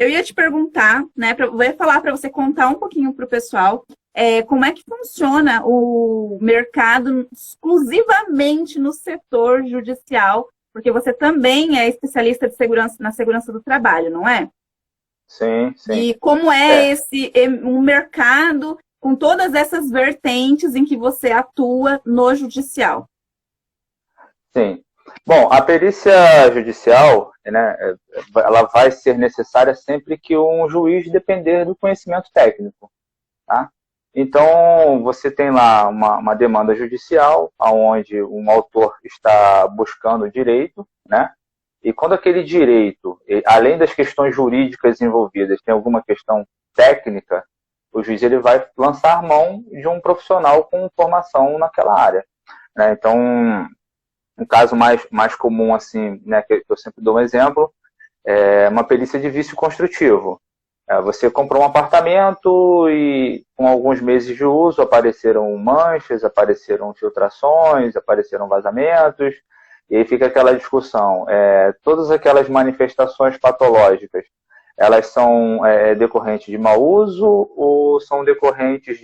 eu ia te perguntar, né? Eu ia falar para você contar um pouquinho para o pessoal como é que funciona o mercado exclusivamente no setor judicial, porque você também é especialista de segurança na segurança do trabalho, não é? Sim, sim. E como É, um mercado com todas essas vertentes em que você atua no judicial? sim. Bom, a perícia judicial, né, ela vai ser necessária sempre que um juiz depender do conhecimento técnico, tá? Então, você tem lá uma demanda judicial, onde um autor está buscando o direito, né? E quando aquele direito, além das questões jurídicas envolvidas, tem alguma questão técnica, o juiz ele vai lançar mão de um profissional com formação naquela área, né? Então, um caso mais comum, assim, né, que eu sempre dou um exemplo, é uma perícia de vício construtivo. Você comprou um apartamento e com alguns meses de uso apareceram manchas, apareceram filtrações, apareceram vazamentos, e aí fica aquela discussão. Todas aquelas manifestações patológicas, elas são decorrentes de mau uso ou são decorrentes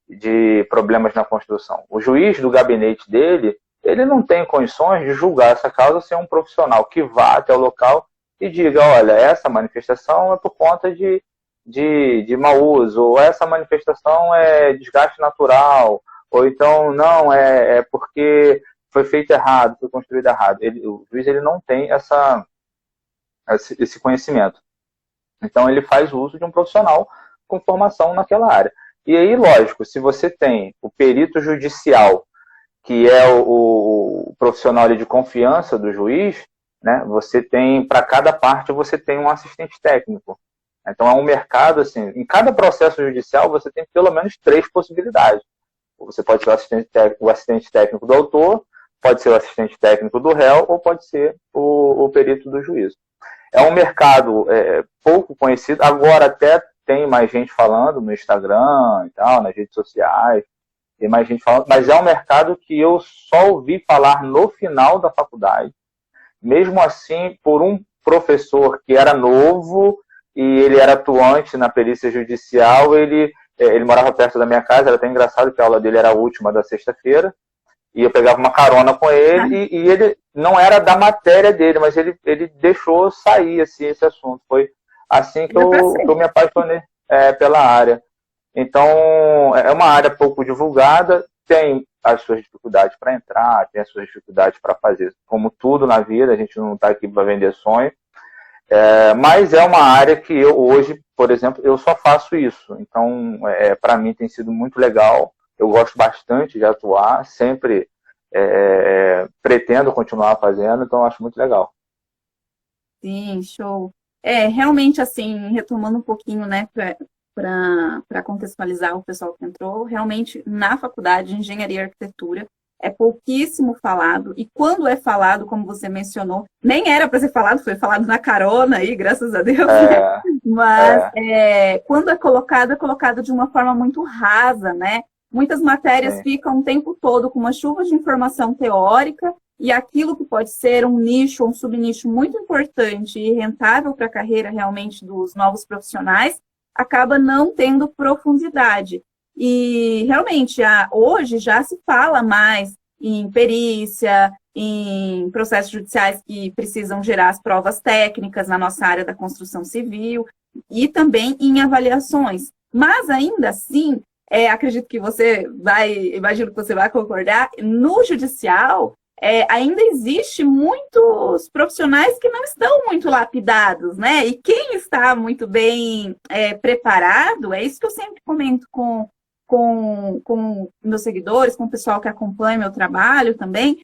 de problemas na construção? O juiz do gabinete dele, ele não tem condições de julgar essa causa sem um profissional que vá até o local e diga, olha, essa manifestação é por conta de mau uso, ou essa manifestação é desgaste natural, ou então, não, é porque foi feito errado, foi construído errado. O juiz ele não tem esse conhecimento. Então, ele faz uso de um profissional com formação naquela área. E aí, lógico, se você tem o perito judicial, que é o profissional de confiança do juiz, né, você tem, para cada parte, você tem um assistente técnico. Então, é um mercado, assim, em cada processo judicial, você tem pelo menos 3 possibilidades. Você pode ser o assistente técnico do autor, pode ser o assistente técnico do réu, ou pode ser o perito do juízo. É um mercado pouco conhecido, agora até tem mais gente falando no Instagram e tal, nas redes sociais, tem mais gente falando, mas é um mercado que eu só ouvi falar no final da faculdade, mesmo assim, por um professor que era novo e ele era atuante na perícia judicial, ele morava perto da minha casa, era até engraçado que a aula dele era a última da sexta-feira, e eu pegava uma carona com ele, e ele não era da matéria dele, mas ele deixou sair assim, esse assunto. Foi assim que eu me apaixonei pela área. Então, é uma área pouco divulgada, tem as suas dificuldades para entrar, tem as suas dificuldades para fazer. Como tudo na vida, a gente não está aqui para vender sonho. Mas é uma área que eu hoje, por exemplo, eu só faço isso. Então, para mim tem sido muito legal. Eu gosto bastante de atuar, sempre pretendo continuar fazendo, então eu acho muito legal. Sim, show. Realmente, assim, retomando um pouquinho, né, para contextualizar o pessoal que entrou, realmente, na faculdade de Engenharia e Arquitetura, é pouquíssimo falado, e quando é falado, como você mencionou, nem era para ser falado, foi falado na carona aí, graças a Deus, né? Mas quando é colocado de uma forma muito rasa, né? Muitas matérias Sim. ficam o tempo todo com uma chuva de informação teórica, e aquilo que pode ser um nicho, um subnicho muito importante e rentável para a carreira realmente dos novos profissionais, acaba não tendo profundidade. E realmente, hoje já se fala mais em perícia, em processos judiciais que precisam gerar as provas técnicas na nossa área da construção civil e também em avaliações. Mas ainda assim, acredito que imagino que você vai concordar, no judicial ainda existe muitos profissionais que não estão muito lapidados, né? E quem está muito bem preparado, é isso que eu sempre comento com meus seguidores, com o pessoal que acompanha meu trabalho também,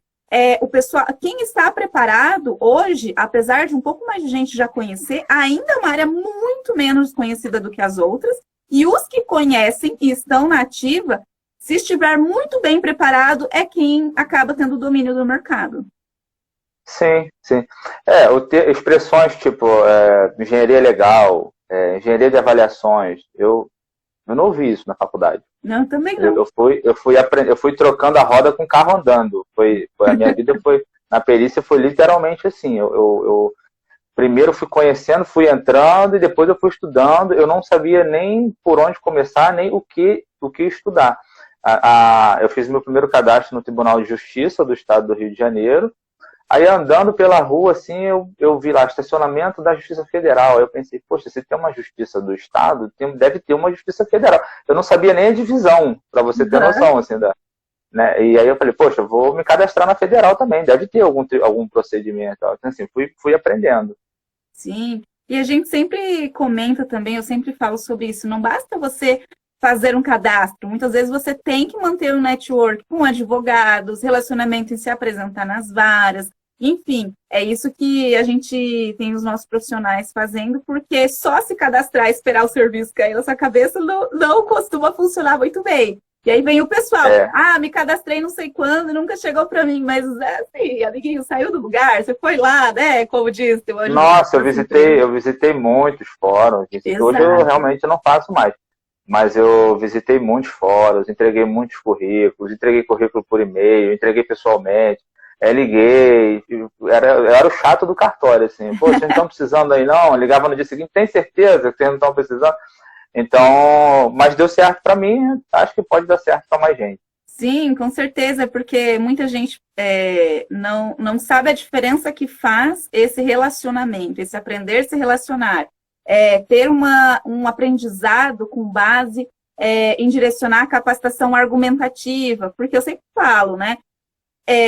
o pessoal, quem está preparado hoje, apesar de um pouco mais de gente já conhecer, ainda é uma área muito menos conhecida do que as outras, e os que conhecem e estão na ativa, se estiver muito bem preparado, é quem acaba tendo o domínio do mercado. Sim, sim. Expressões tipo engenharia legal, engenharia de avaliações, eu não ouvi isso na faculdade. Não, também não. Eu fui trocando a roda com o carro andando. A minha vida na perícia foi literalmente assim. primeiro fui conhecendo, fui entrando e depois eu fui estudando. Eu não sabia nem por onde começar, nem o que estudar. Eu fiz meu primeiro cadastro no Tribunal de Justiça do Estado do Rio de Janeiro. Aí andando pela rua, assim, eu vi lá, estacionamento da Justiça Federal. Aí eu pensei, poxa, se tem uma Justiça do Estado, deve ter uma Justiça Federal. Eu não sabia nem a divisão, para você ter noção, assim, né? E aí eu falei, poxa, vou me cadastrar na Federal também, deve ter algum procedimento. Então, assim, fui aprendendo. Sim, e a gente sempre comenta também, eu sempre falo sobre isso, não basta você fazer um cadastro, muitas vezes você tem que manter um network com advogados, relacionamento em se apresentar nas varas, enfim, é isso que a gente tem os nossos profissionais fazendo, porque só se cadastrar e esperar o serviço cair na sua cabeça não costuma funcionar muito bem. E aí vem o pessoal, me cadastrei não sei quando, nunca chegou para mim, mas assim, amiguinho, saiu do lugar, você foi lá, né, como disse. Nossa, eu visitei muitos fóruns, hoje eu realmente não faço mais, mas eu visitei muitos fóruns, entreguei muitos currículos, entreguei currículo por e-mail, entreguei pessoalmente, liguei, eu era o chato do cartório, assim, pô, vocês não estão precisando aí não? Eu ligava no dia seguinte, tem certeza que vocês não estão precisando? Então, mas deu certo para mim, acho que pode dar certo para mais gente. Sim, com certeza, porque muita gente não sabe a diferença que faz esse relacionamento, esse aprender a se relacionar, ter um aprendizado com base em direcionar a capacitação argumentativa, porque eu sempre falo, né?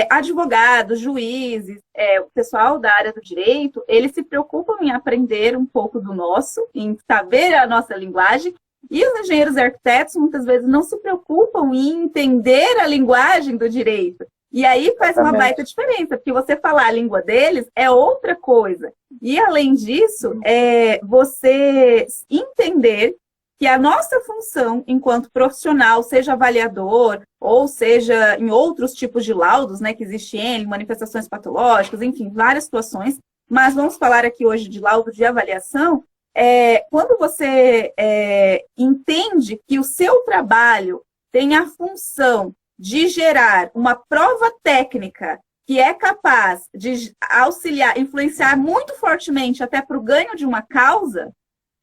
Advogados, juízes, o pessoal da área do direito, eles se preocupam em aprender um pouco do nosso, em saber a nossa linguagem, e os engenheiros e arquitetos muitas vezes não se preocupam em entender a linguagem do direito. E aí faz uma baita diferença, porque você falar a língua deles é outra coisa. E além disso, você entender que a nossa função enquanto profissional, seja avaliador, ou seja em outros tipos de laudos, né, que existem, manifestações patológicas, enfim, várias situações, mas vamos falar aqui hoje de laudo de avaliação, quando você entende que o seu trabalho tem a função de gerar uma prova técnica que é capaz de auxiliar, influenciar muito fortemente até para o ganho de uma causa,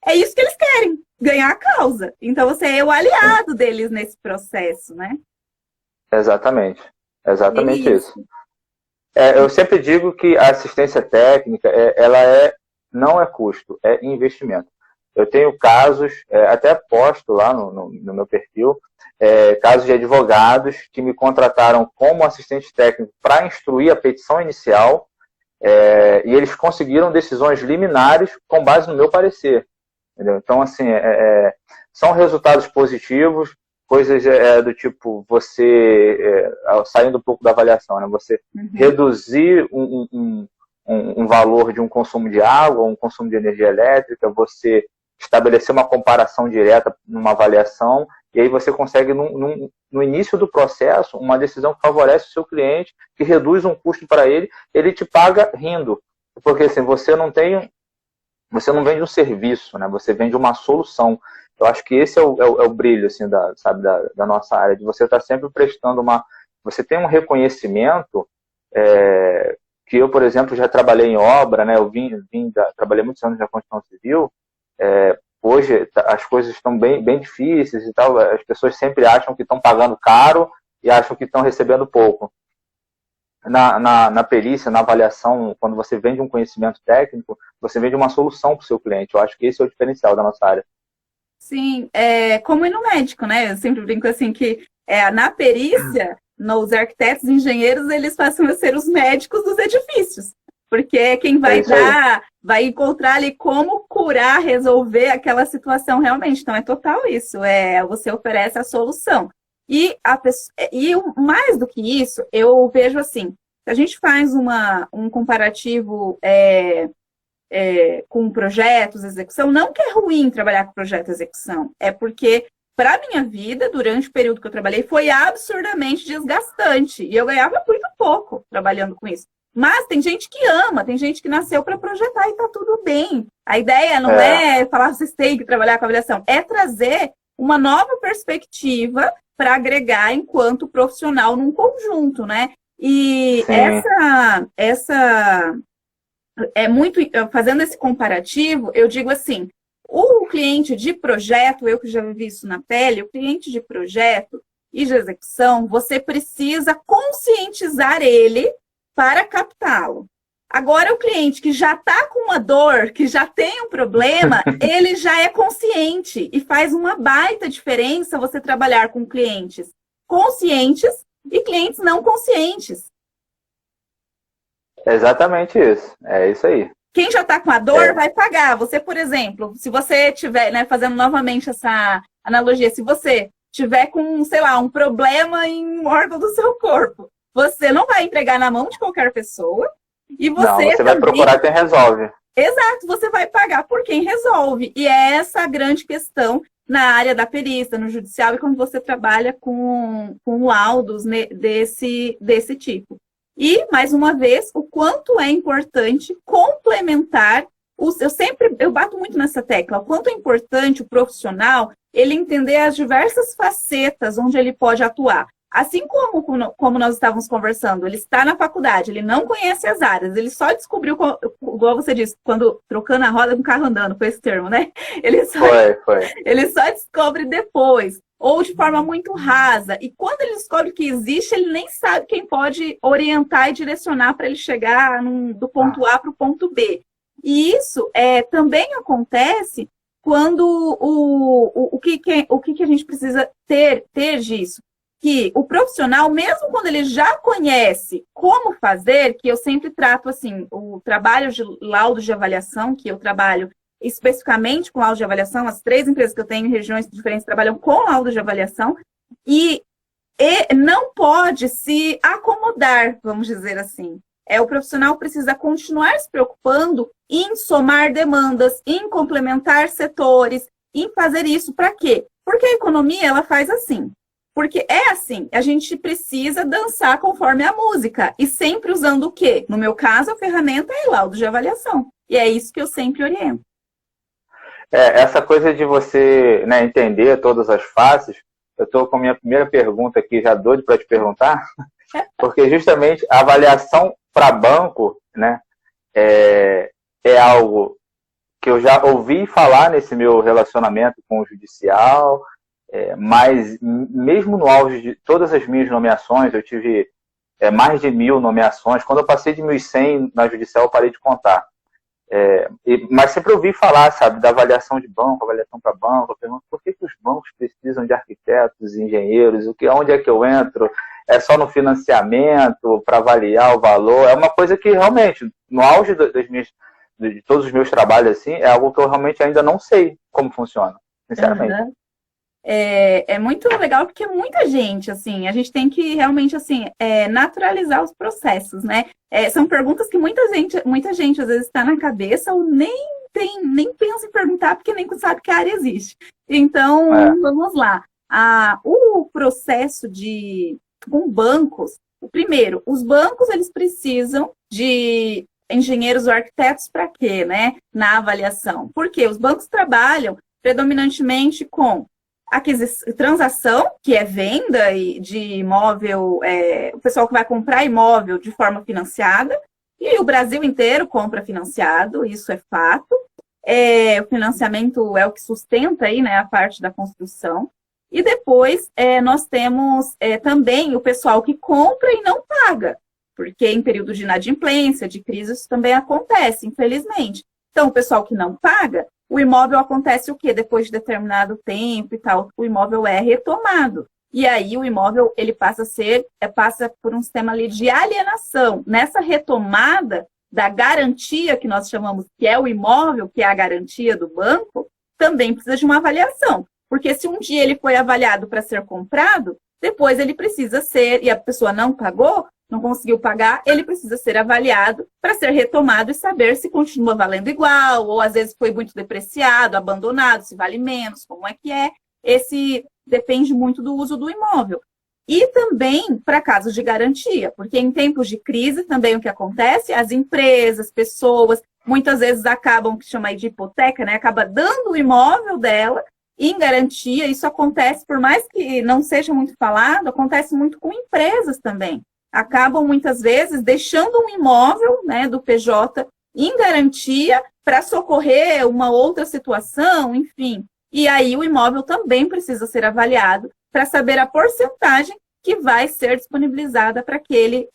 é isso que eles querem, ganhar a causa. Então, você é o aliado deles nesse processo, né? Exatamente isso. Eu sempre digo que a assistência técnica, não é custo, é investimento. Eu tenho casos, até posto lá no meu perfil, casos de advogados que me contrataram como assistente técnico para instruir a petição inicial, e eles conseguiram decisões liminares com base no meu parecer. Entendeu? Então, assim, são resultados positivos, coisas do tipo você, saindo um pouco da avaliação, né? Você reduzir um valor de um consumo de água, um consumo de energia elétrica, você estabelecer uma comparação direta numa avaliação, e aí você consegue, no início do processo, uma decisão que favorece o seu cliente, que reduz um custo para ele te paga rindo. Porque assim, você não vende um serviço, né? Você vende uma solução. Eu acho que esse é o brilho assim, da nossa área, de você estar sempre prestando Você tem um reconhecimento, que eu, por exemplo, já trabalhei em obra, né? Eu trabalhei muitos anos na construção civil. Hoje as coisas estão bem difíceis e tal. As pessoas sempre acham que estão pagando caro e acham que estão recebendo pouco. Na perícia, na avaliação, quando você vende um conhecimento técnico, você vende uma solução para o seu cliente. Eu acho que esse é o diferencial da nossa área. Sim, como ir no médico, né? Eu sempre brinco assim que na perícia, os arquitetos e engenheiros, eles passam a ser os médicos dos edifícios. Porque é quem vai encontrar ali como curar, resolver aquela situação realmente. Então, é total isso. Você oferece a solução. E mais do que isso, eu vejo assim, se a gente faz um comparativo com projetos, execução, não que é ruim trabalhar com projeto e execução, é porque, para a minha vida, durante o período que eu trabalhei, foi absurdamente desgastante. E eu ganhava muito pouco trabalhando com isso. Mas tem gente que ama, tem gente que nasceu para projetar e tá tudo bem. A ideia não é falar vocês têm que trabalhar com avaliação, é trazer uma nova perspectiva para agregar enquanto profissional num conjunto, né? E essa fazendo esse comparativo, eu digo assim, o cliente de projeto, eu que já vivi isso na pele, o cliente de projeto e de execução, você precisa conscientizar ele para captá-lo. Agora, o cliente que já está com uma dor, que já tem um problema, ele já é consciente e faz uma baita diferença você trabalhar com clientes conscientes e clientes não conscientes. É exatamente isso. É isso aí. Quem já está com a dor vai pagar. Você, por exemplo, se você tiver, né, fazendo novamente essa analogia, se você tiver com, sei lá, um problema em um órgão do seu corpo, você não vai entregar na mão de qualquer pessoa. E você vai procurar quem resolve. Exato, você vai pagar por quem resolve. E é essa a grande questão na área da perícia, no judicial, e quando você trabalha com laudos, né, desse tipo. E, mais uma vez, o quanto é importante complementar eu bato muito nessa tecla, o quanto é importante o profissional ele entender as diversas facetas onde ele pode atuar. Assim como nós estávamos conversando, ele está na faculdade, ele não conhece as áreas, ele só descobriu, igual você disse, quando trocando a roda com o carro andando, foi esse termo, né? Ele só descobre depois, ou de forma muito rasa. E quando ele descobre que existe, ele nem sabe quem pode orientar e direcionar para ele chegar do ponto A para o ponto B. E isso também acontece quando o que a gente precisa ter disso? Que o profissional, mesmo quando ele já conhece como fazer, que eu sempre trato assim, o trabalho de laudo de avaliação, que eu trabalho especificamente com laudo de avaliação, as 3 empresas que eu tenho em regiões diferentes trabalham com laudo de avaliação, e não pode se acomodar, vamos dizer assim. O profissional precisa continuar se preocupando em somar demandas, em complementar setores, em fazer isso para quê? Porque a economia, ela faz assim. Porque é assim, a gente precisa dançar conforme a música. E sempre usando o quê? No meu caso, a ferramenta é laudo de avaliação. E é isso que eu sempre oriento. Essa coisa de você, né, entender todas as faces, eu estou com a minha primeira pergunta aqui, já doido para te perguntar, porque justamente a avaliação para banco, né, é algo que eu já ouvi falar nesse meu relacionamento com o judicial, mas mesmo no auge de todas as minhas nomeações, eu tive mais de 1.000 nomeações. Quando eu passei de 1.100 na judicial, eu parei de contar. Mas sempre ouvi falar, sabe, da avaliação de banco, avaliação para banco. Eu pergunto, por que os bancos precisam de arquitetos, engenheiros? Onde é que eu entro? É só no financiamento para avaliar o valor? É uma coisa que realmente, no auge de todos os meus trabalhos, assim, é algo que eu realmente ainda não sei como funciona, sinceramente. Uhum. É muito legal porque muita gente, assim, a gente tem que realmente, assim, naturalizar os processos, né? São perguntas que muita gente às vezes está na cabeça ou nem pensa em perguntar porque nem sabe que a área existe. Então, vamos lá. O processo com bancos, primeiro, os bancos, eles precisam de engenheiros ou arquitetos para quê, né? Na avaliação. Porque os bancos trabalham predominantemente com transação, que é venda de imóvel, o pessoal que vai comprar imóvel de forma financiada, e o Brasil inteiro compra financiado, isso é fato. O financiamento é o que sustenta aí, né, a parte da construção. E depois nós temos também o pessoal que compra e não paga, porque em período de inadimplência, de crise, isso também acontece, infelizmente. Então, o pessoal que não paga, o imóvel acontece o quê? Depois de determinado tempo e tal, o imóvel é retomado. E aí o imóvel ele passa por um sistema ali de alienação. Nessa retomada da garantia que nós chamamos, que é o imóvel, que é a garantia do banco, também precisa de uma avaliação. Porque se um dia ele foi avaliado para ser comprado, depois ele precisa ser, e a pessoa não pagou, não conseguiu pagar, ele precisa ser avaliado para ser retomado e saber se continua valendo igual, ou às vezes foi muito depreciado, abandonado, se vale menos, como é que é. Esse depende muito do uso do imóvel. E também para casos de garantia, porque em tempos de crise também o que acontece, as empresas, pessoas, muitas vezes acabam, que chama aí de hipoteca, né? Acaba dando o imóvel dela em garantia. Isso acontece, por mais que não seja muito falado, acontece muito com empresas também. Acabam muitas vezes deixando um imóvel, né, do PJ em garantia para socorrer uma outra situação, enfim. E aí o imóvel também precisa ser avaliado para saber a porcentagem que vai ser disponibilizada para aquele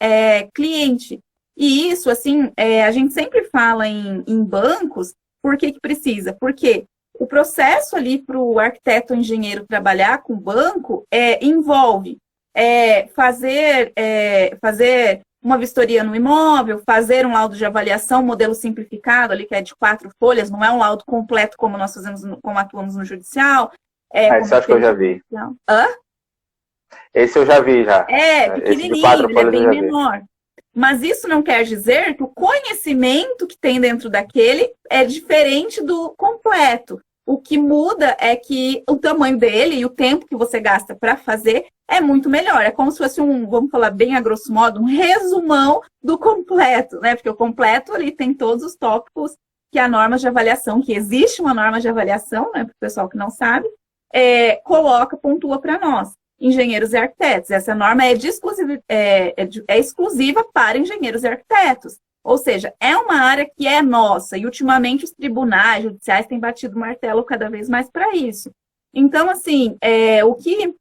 cliente. E isso, assim, a gente sempre fala em bancos, por que precisa? Porque o processo ali para o arquiteto ou engenheiro trabalhar com o banco envolve fazer uma vistoria no imóvel, fazer um laudo de avaliação, modelo simplificado ali, que é de 4 folhas, não é um laudo completo como nós fazemos, como atuamos no judicial. Esse acho que eu já vi. Hã? Esse eu já vi, já. Pequenininho, ele é bem menor. Mas isso não quer dizer que o conhecimento que tem dentro daquele é diferente do completo. O que muda é que o tamanho dele e o tempo que você gasta para fazer é muito melhor. É como se fosse vamos falar bem a grosso modo, um resumão do completo, né? Porque o completo ali tem todos os tópicos que a norma de avaliação, que existe uma norma de avaliação, né? Para o pessoal que não sabe, pontua para nós, engenheiros e arquitetos. Essa norma é exclusiva para engenheiros e arquitetos. Ou seja, é uma área que é nossa. E, ultimamente, os tribunais judiciais têm batido o martelo cada vez mais para isso. Então, assim, o que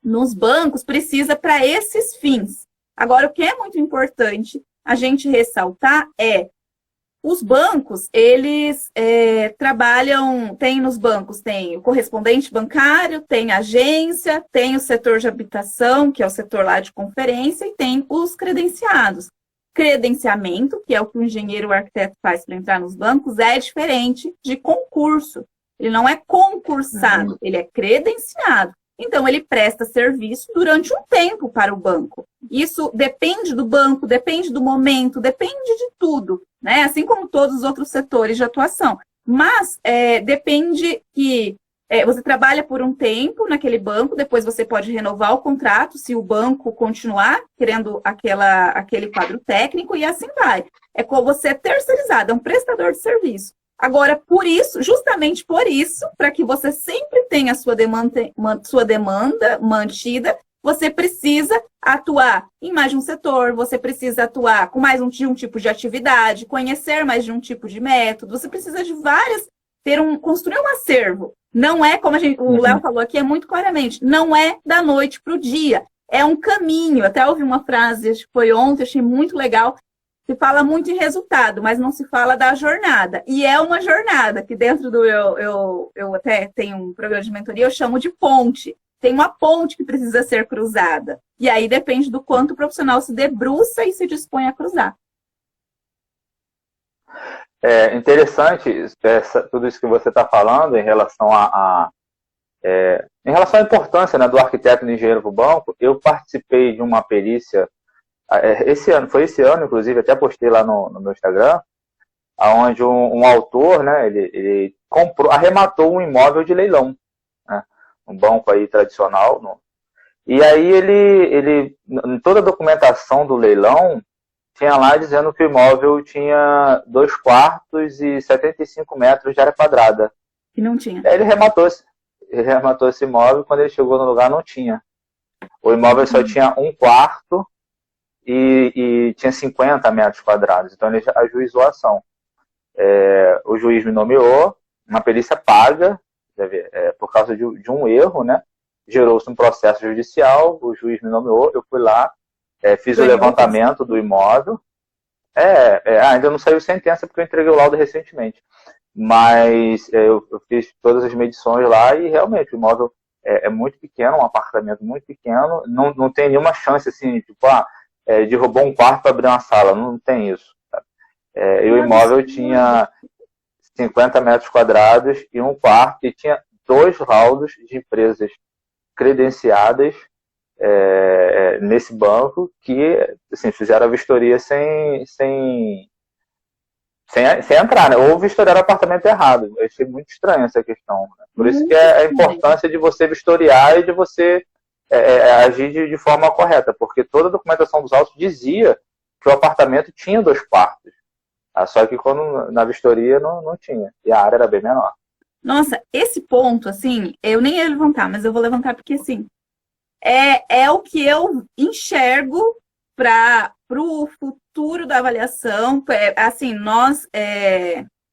nos bancos precisa para esses fins. Agora, o que é muito importante a gente ressaltar os bancos, eles trabalham, nos bancos tem o correspondente bancário, tem a agência, tem o setor de habitação, que é o setor lá de conferência, e tem os credenciados. Credenciamento, que é o que o engenheiro ou arquiteto faz para entrar nos bancos, é diferente de concurso. Ele não é concursado, ele é credenciado. Então, ele presta serviço durante um tempo para o banco. Isso depende do banco, depende do momento, depende de tudo, né? Assim como todos os outros setores de atuação. Mas depende que você trabalha por um tempo naquele banco, depois você pode renovar o contrato se o banco continuar querendo aquele quadro técnico, e assim vai. Como você é terceirizado, é um prestador de serviço. Agora, justamente por isso, para que você sempre tenha a sua demanda mantida, você precisa atuar em mais de um setor, você precisa atuar com mais de um tipo de atividade, conhecer mais de um tipo de método, você precisa de construir um acervo. Não é, como o Léo falou aqui, muito claramente, não é da noite para o dia, é um caminho. Até ouvi uma frase, acho que foi ontem, achei muito legal, se fala muito em resultado, mas não se fala da jornada. E é uma jornada, que dentro do eu até tenho um programa de mentoria, eu chamo de ponte. Tem uma ponte que precisa ser cruzada. E aí depende do quanto o profissional se debruça e se dispõe a cruzar. É interessante tudo isso que você está falando em relação à importância, né, do arquiteto e do engenheiro para o banco. Eu participei de uma perícia esse ano, inclusive, até postei lá no meu Instagram, onde um autor, né, ele arrematou um imóvel de leilão, né, um banco aí tradicional. E aí ele, em toda a documentação do leilão, tinha lá dizendo que o imóvel tinha 2 quartos e 75 metros de área quadrada. E não tinha. Aí ele arrematou esse imóvel, quando ele chegou no lugar não tinha. O imóvel só tinha 1 quarto e tinha 50 metros quadrados. Então ele ajuizou a ação. O juiz me nomeou, uma perícia paga, por causa de um erro, né? Gerou-se um processo judicial, o juiz me nomeou, eu fui lá, fiz o levantamento do imóvel. Ainda não saiu sentença porque eu entreguei o laudo recentemente. Mas eu fiz todas as medições lá e realmente o imóvel é muito pequeno, um apartamento muito pequeno, não tem nenhuma chance assim, tipo, derrubou um quarto para abrir uma sala, não tem isso. E o imóvel tinha 50 metros quadrados e 1 quarto, e tinha 2 laudos de empresas credenciadas nesse banco que assim, fizeram a vistoria sem entrar, né? Ou vistoriar o apartamento errado. Eu achei muito estranho essa questão. Né? Por isso que é a importância de você vistoriar e de você agir de forma correta, porque toda a documentação dos autos dizia que o apartamento tinha 2 quartos. Só que quando na vistoria não tinha. E a área era bem menor. Nossa, esse ponto, assim, eu nem ia levantar, mas eu vou levantar porque, assim, é o que eu enxergo para o futuro da avaliação, assim,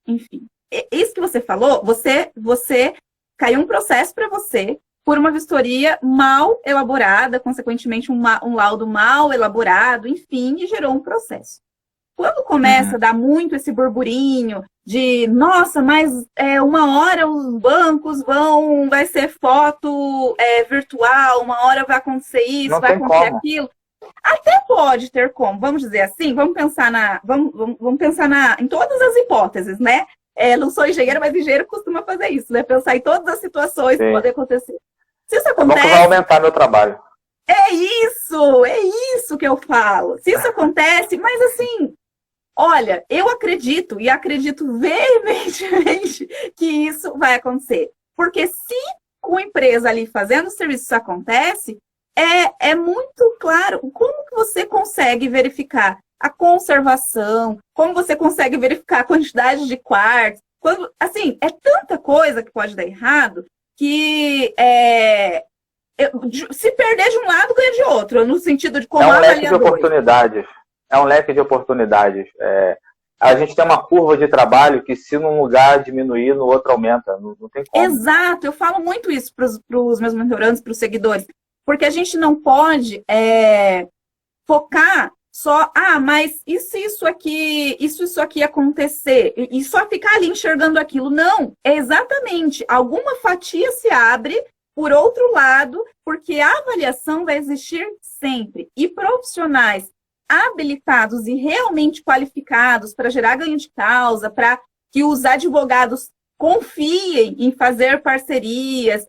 enfim, isso que você falou, você caiu um processo para você por uma vistoria mal elaborada, consequentemente um laudo mal elaborado, enfim, e gerou um processo. Quando começa a dar muito esse burburinho de, nossa, mas uma hora os bancos vai ser foto virtual, uma hora vai acontecer isso, Não vai tem acontecer como. aquilo. Até pode ter como, vamos dizer assim, vamos pensar em todas as hipóteses, né? Não sou engenheira, mas engenheiro costuma fazer isso, né? Pensar em todas as situações que podem acontecer. Se isso É bom acontece... que vai aumentar meu trabalho. É isso que eu falo. Se isso acontece, mas assim, olha, eu acredito, e acredito veementemente que isso vai acontecer. Porque se com a empresa ali fazendo o serviço isso acontece, é muito claro como que você consegue verificar a conservação, como você consegue verificar a quantidade de quartos. Assim, é tanta coisa que pode dar errado que se perder de um lado, ganha de outro, no sentido de como É um leque de avaliador. oportunidades. É um leque de oportunidades. A gente tem uma curva de trabalho que, se num lugar diminuir, no outro aumenta. Não tem como. Exato, eu falo muito isso para os meus mentorandos, para os seguidores, porque a gente não pode focar só, mas e se isso aqui acontecer? E só ficar ali enxergando aquilo. Não, é exatamente, alguma fatia se abre por outro lado, porque a avaliação vai existir sempre. E profissionais habilitados e realmente qualificados para gerar ganho de causa, para que os advogados confiem em fazer parcerias.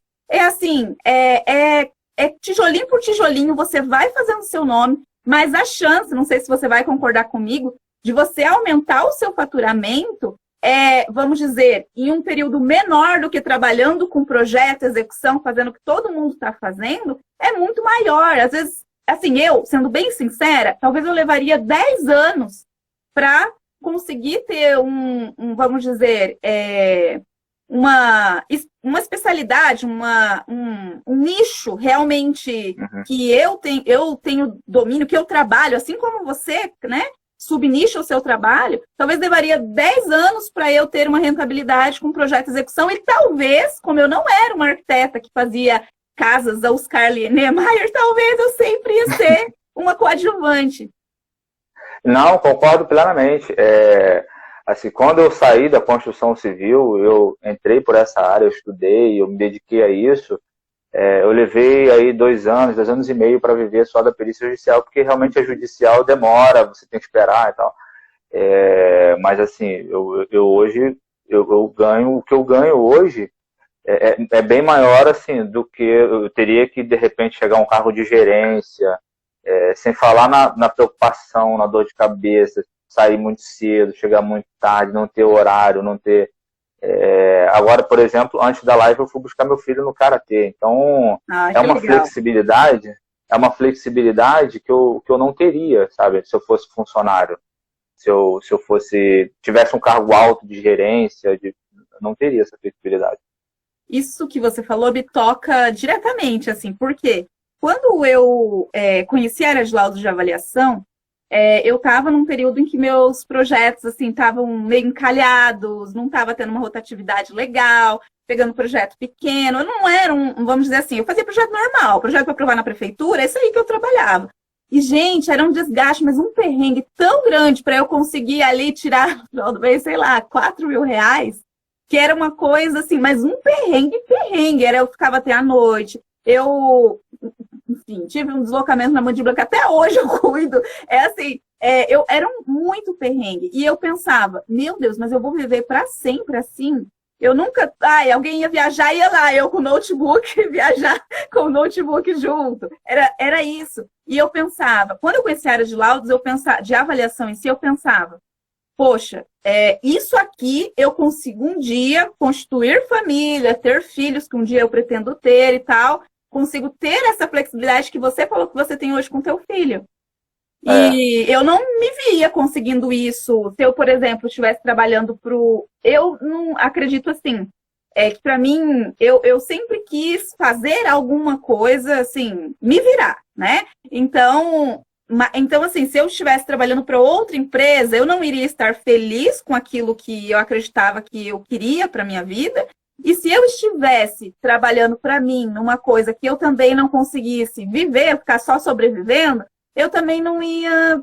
Tijolinho por tijolinho, você vai fazendo o seu nome, mas a chance, não sei se você vai concordar comigo, de você aumentar o seu faturamento, vamos dizer, em um período menor do que trabalhando com projeto, execução, fazendo o que todo mundo está fazendo, é muito maior. Às vezes, assim, eu, sendo bem sincera, talvez eu levaria 10 anos para conseguir ter vamos dizer, uma especialidade, um nicho realmente que eu tenho domínio, que eu trabalho, assim como você, né? Subnicha o seu trabalho, talvez levaria 10 anos para eu ter uma rentabilidade com projeto de execução e talvez, como eu não era uma arquiteta que fazia casas a Oscar Niemeyer, talvez eu sempre ia ser uma coadjuvante. Não, concordo plenamente. Assim, quando eu saí da construção civil, eu entrei por essa área, eu estudei, eu me dediquei a isso. Eu levei aí 2 anos e meio para viver só da perícia judicial, porque realmente a judicial demora, você tem que esperar e tal. Mas assim, eu hoje eu ganho, o que eu ganho hoje é bem maior assim do que eu teria que de repente chegar a um cargo de gerência, sem falar na preocupação, na dor de cabeça, sair muito cedo, chegar muito tarde, não ter horário, não ter... Agora, por exemplo, antes da live eu fui buscar meu filho no karatê, então é uma flexibilidade que eu não teria, sabe, se eu fosse funcionário, se eu tivesse um cargo alto de gerência, eu não teria essa flexibilidade. Isso que você falou me toca diretamente, assim, porque quando eu conheci a área de laudos de avaliação, eu estava num período em que meus projetos assim estavam meio encalhados, não estava tendo uma rotatividade legal, pegando projeto pequeno. Eu não era vamos dizer assim, eu fazia projeto normal, projeto para aprovar na prefeitura, é isso aí que eu trabalhava. E, gente, era um desgaste, mas um perrengue tão grande para eu conseguir ali tirar, sei lá, 4 mil reais, que era uma coisa assim, mas um perrengue. Eu ficava até à noite, enfim, tive um deslocamento na mandíbula que até hoje eu cuido. Eu era muito perrengue. E eu pensava, meu Deus, mas eu vou viver para sempre assim? Eu nunca... alguém ia viajar, ia lá, eu com o notebook, viajar com o notebook junto. Era isso. E eu pensava, quando eu conheci a área de laudos, de avaliação em si, eu pensava, poxa, isso aqui eu consigo um dia constituir família, ter filhos que um dia eu pretendo ter e tal, consigo ter essa flexibilidade que você falou que você tem hoje com teu filho. E eu não me via conseguindo isso se eu, por exemplo, estivesse trabalhando eu não acredito assim, que para mim, eu sempre quis fazer alguma coisa, assim, me virar, né? Então, Então, assim, se eu estivesse trabalhando para outra empresa, eu não iria estar feliz com aquilo que eu acreditava que eu queria para minha vida. E se eu estivesse trabalhando para mim numa coisa que eu também não conseguisse viver, ficar só sobrevivendo, eu também não ia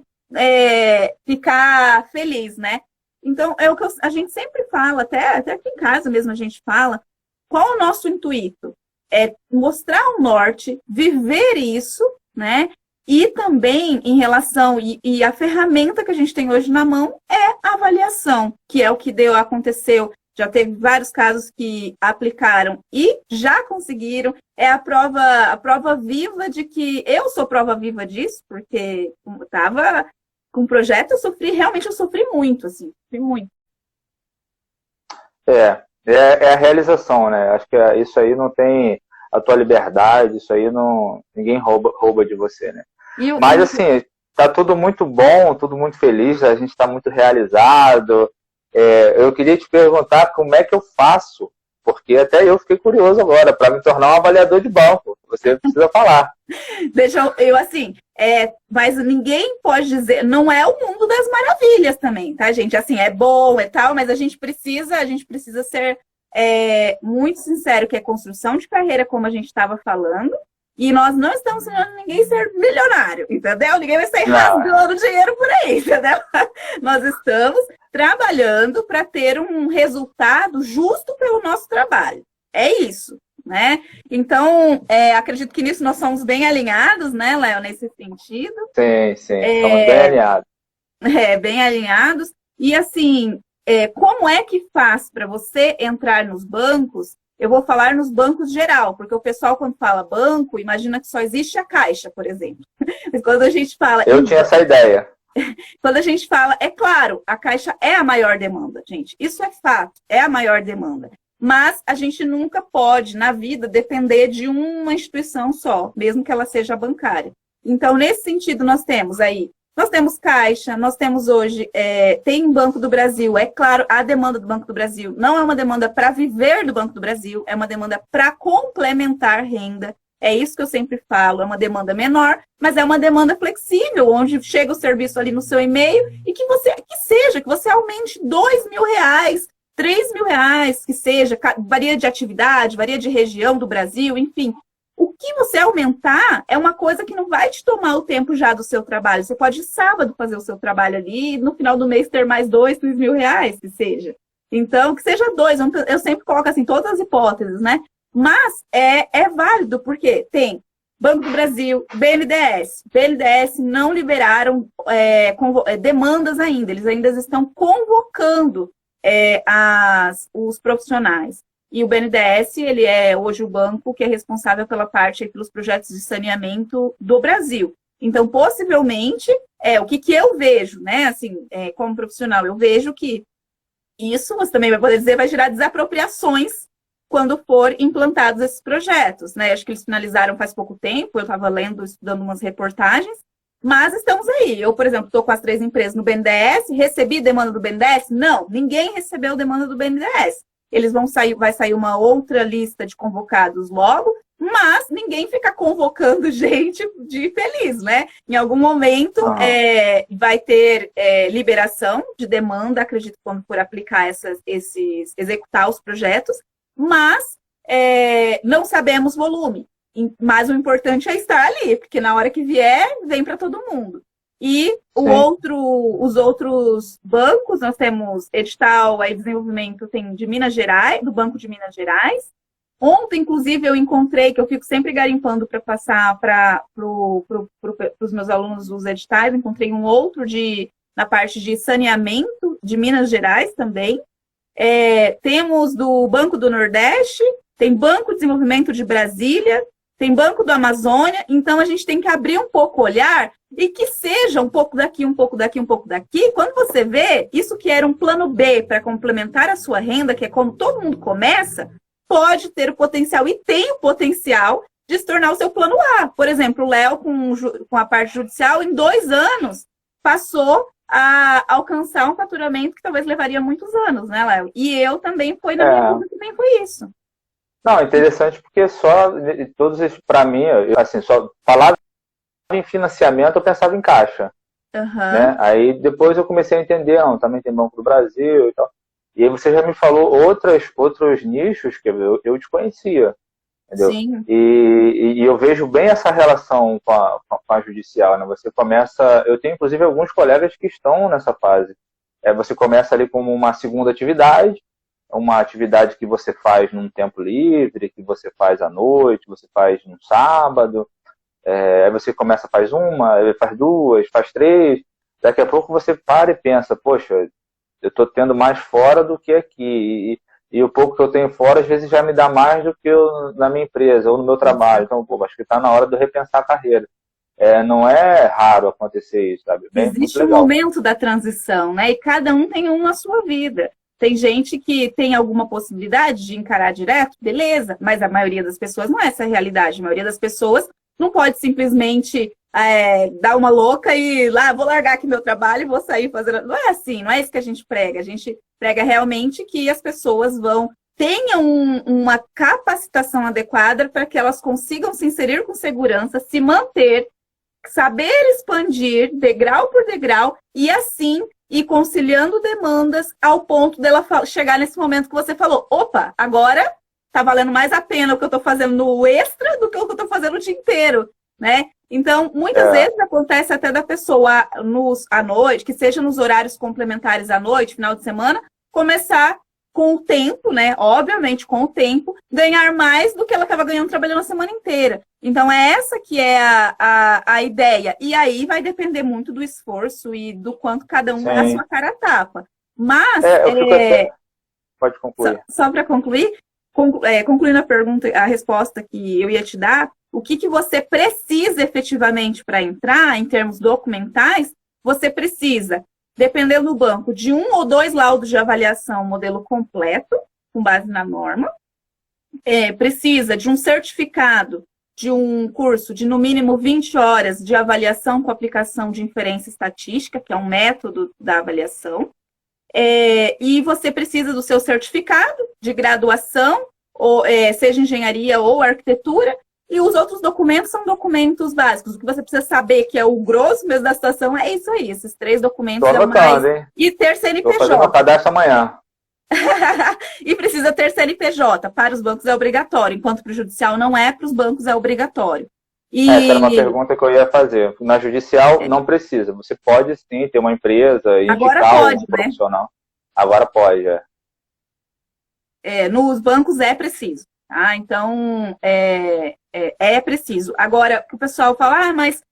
ficar feliz, né? Então, é o que a gente sempre fala, até aqui em casa mesmo a gente fala, qual o nosso intuito? É mostrar o norte, viver isso, né? E também em relação, e a ferramenta que a gente tem hoje na mão é a avaliação, que é o que aconteceu. Já teve vários casos que aplicaram e já conseguiram. É a prova viva de que eu sou prova viva disso, porque eu estava com o projeto, realmente eu sofri muito, assim, sofri muito. É a realização, né? Acho que isso aí não tem a tua liberdade, isso aí ninguém rouba de você, né? Mas assim, tá tudo muito bom, tudo muito feliz, a gente está muito realizado. Eu queria te perguntar como é que eu faço, porque até eu fiquei curioso agora, para me tornar um avaliador de banco. Você precisa falar. Deixa eu assim, mas ninguém pode dizer, não é o mundo das maravilhas também, tá, gente? Assim, é bom e tal, mas a gente precisa ser muito sincero, que é construção de carreira, como a gente estava falando, e nós não estamos ensinando ninguém a ser milionário, entendeu? Ninguém vai sair rasgando dinheiro por aí, entendeu? Nós estamos trabalhando para ter um resultado justo pelo nosso trabalho. É isso, né? Então, acredito que nisso nós somos bem alinhados, né, Léo, nesse sentido. Sim, estamos bem alinhados. Bem alinhados. E assim, como é que faz para você entrar nos bancos? Eu vou falar nos bancos geral, porque o pessoal, quando fala banco, imagina que só existe a Caixa, por exemplo. Mas quando a gente fala... Eu tinha essa ideia. Quando a gente fala, é claro, a Caixa é a maior demanda, gente. Isso é fato, é a maior demanda. Mas a gente nunca pode, na vida, depender de uma instituição só, mesmo que ela seja bancária. Então, nesse sentido, nós temos Caixa, nós temos hoje, tem Banco do Brasil, é claro, a demanda do Banco do Brasil não é uma demanda para viver do Banco do Brasil, é uma demanda para complementar renda. É isso que eu sempre falo, é uma demanda menor, mas é uma demanda flexível, onde chega o serviço ali no seu e-mail e que você aumente R$2.000, R$3.000, que seja, varia de atividade, varia de região do Brasil, enfim. O que você aumentar é uma coisa que não vai te tomar o tempo já do seu trabalho. Você pode sábado fazer o seu trabalho ali e no final do mês ter mais R$2.000, que seja. Então, que seja 2. Eu sempre coloco assim, todas as hipóteses, né? Mas é válido, porque tem Banco do Brasil, BNDES. BNDES não liberaram demandas ainda. Eles ainda estão convocando os profissionais. E o BNDES, ele é hoje o banco que é responsável pela parte, pelos projetos de saneamento do Brasil. Então, possivelmente, o que eu vejo, né, assim, como profissional, eu vejo que isso, você também vai poder dizer, vai gerar desapropriações quando for implantados esses projetos, né? Acho que eles finalizaram faz pouco tempo, eu estava lendo, estudando umas reportagens, mas estamos aí. Eu, por exemplo, estou com as 3 empresas no BNDES, recebi demanda do BNDES? Não, ninguém recebeu demanda do BNDES. Vai sair uma outra lista de convocados logo, mas ninguém fica convocando gente de feliz, né? Em algum momento vai ter liberação de demanda, acredito, quando for aplicar executar os projetos, mas não sabemos volume. Mas o importante é estar ali, porque na hora que vier, vem para todo mundo. E os outros bancos, nós temos edital, desenvolvimento tem de Minas Gerais, do Banco de Minas Gerais. Ontem, inclusive, eu encontrei, que eu fico sempre garimpando para passar para os meus alunos os editais, encontrei um outro na parte de saneamento de Minas Gerais também. Temos do Banco do Nordeste, tem Banco de Desenvolvimento de Brasília, tem Banco do Amazônia, então a gente tem que abrir um pouco o olhar e que seja um pouco daqui, um pouco daqui, um pouco daqui. Quando você vê isso que era um plano B para complementar a sua renda, que é como todo mundo começa, pode ter o potencial e tem o potencial de se tornar o seu plano A. Por exemplo, o Léo, com a parte judicial, em 2 anos, passou a alcançar um faturamento que talvez levaria muitos anos, né, Léo? E eu também na minha vida também foi isso. Não, interessante porque só todos esses, para mim, assim, só falar em financiamento, eu pensava em caixa. Né? Aí depois eu comecei a entender, não, também tem Banco do Brasil e tal. E aí você já me falou outros nichos que eu desconhecia. Entendeu? Sim. E eu vejo bem essa relação com a judicial, né? Você começa, eu tenho inclusive alguns colegas que estão nessa fase. Você começa ali como uma segunda atividade, uma atividade que você faz num tempo livre, que você faz à noite, você faz no sábado, aí você começa, faz uma, faz duas, faz três, daqui a pouco você para e pensa, poxa, eu estou tendo mais fora do que aqui. E o pouco que eu tenho fora, às vezes, já me dá mais do que eu na minha empresa ou no meu trabalho. Então, pô, acho que está na hora de eu repensar a carreira. Não é raro acontecer isso, sabe? Muito Existe um legal. momento da transição, né? E cada um tem uma sua vida. Tem gente que tem alguma possibilidade de encarar direto, beleza, mas a maioria das pessoas não é essa a realidade. A maioria das pessoas não pode simplesmente dar uma louca e lá, vou largar aqui meu trabalho e vou sair fazendo. Não é assim, não é isso que a gente prega. A gente prega realmente que as pessoas tenham uma capacitação adequada para que elas consigam se inserir com segurança, se manter, saber expandir degrau por degrau e assim ir conciliando demandas ao ponto dela chegar nesse momento que você falou, opa, agora tá valendo mais a pena o que eu tô fazendo no extra do que o que eu tô fazendo o dia inteiro, né? Então, muitas vezes acontece até da pessoa à noite, que seja nos horários complementares à noite, final de semana, começar com o tempo, né? Obviamente, com o tempo, ganhar mais do que ela estava ganhando trabalhando a semana inteira. Então, é essa que é a ideia. E aí vai depender muito do esforço e do quanto cada um dá a sua cara a tapa. Mas, pode concluir. Só para concluir, concluindo a pergunta, a resposta que eu ia te dar, o que você precisa efetivamente para entrar, em termos documentais, você precisa, dependendo do banco, de 1 ou 2 laudos de avaliação, modelo completo, com base na norma. Precisa de um certificado de um curso de, no mínimo, 20 horas de avaliação com aplicação de inferência estatística, que é um método da avaliação. E você precisa do seu certificado de graduação, ou, seja engenharia ou arquitetura, e os outros documentos são documentos básicos. O que você precisa saber, que é o grosso mesmo da situação, é isso aí, esses 3 documentos a mais. Hein? E ter CNPJ. Vou fazer uma cadastro amanhã. E precisa ter CNPJ. Para os bancos é obrigatório, enquanto para o judicial não é, para os bancos é obrigatório. Essa era uma pergunta que eu ia fazer. Na judicial não precisa. Você pode sim ter uma empresa e indicar um profissional. Né? Agora pode, nos bancos é preciso. Tá? Então, é preciso. Agora, o pessoal fala, mas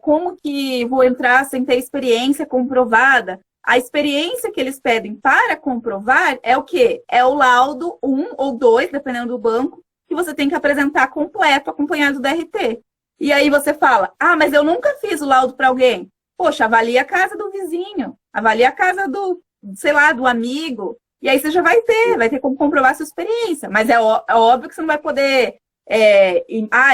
como que vou entrar sem ter experiência comprovada? A experiência que eles pedem para comprovar é o quê? É o laudo 1 ou 2, dependendo do banco, que você tem que apresentar completo, acompanhado do RT. E aí você fala, mas eu nunca fiz o laudo para alguém. Poxa, avalia a casa do vizinho, avalia a casa do, sei lá, do amigo. E aí você já vai ter como comprovar a sua experiência. Mas é óbvio que você não vai poder...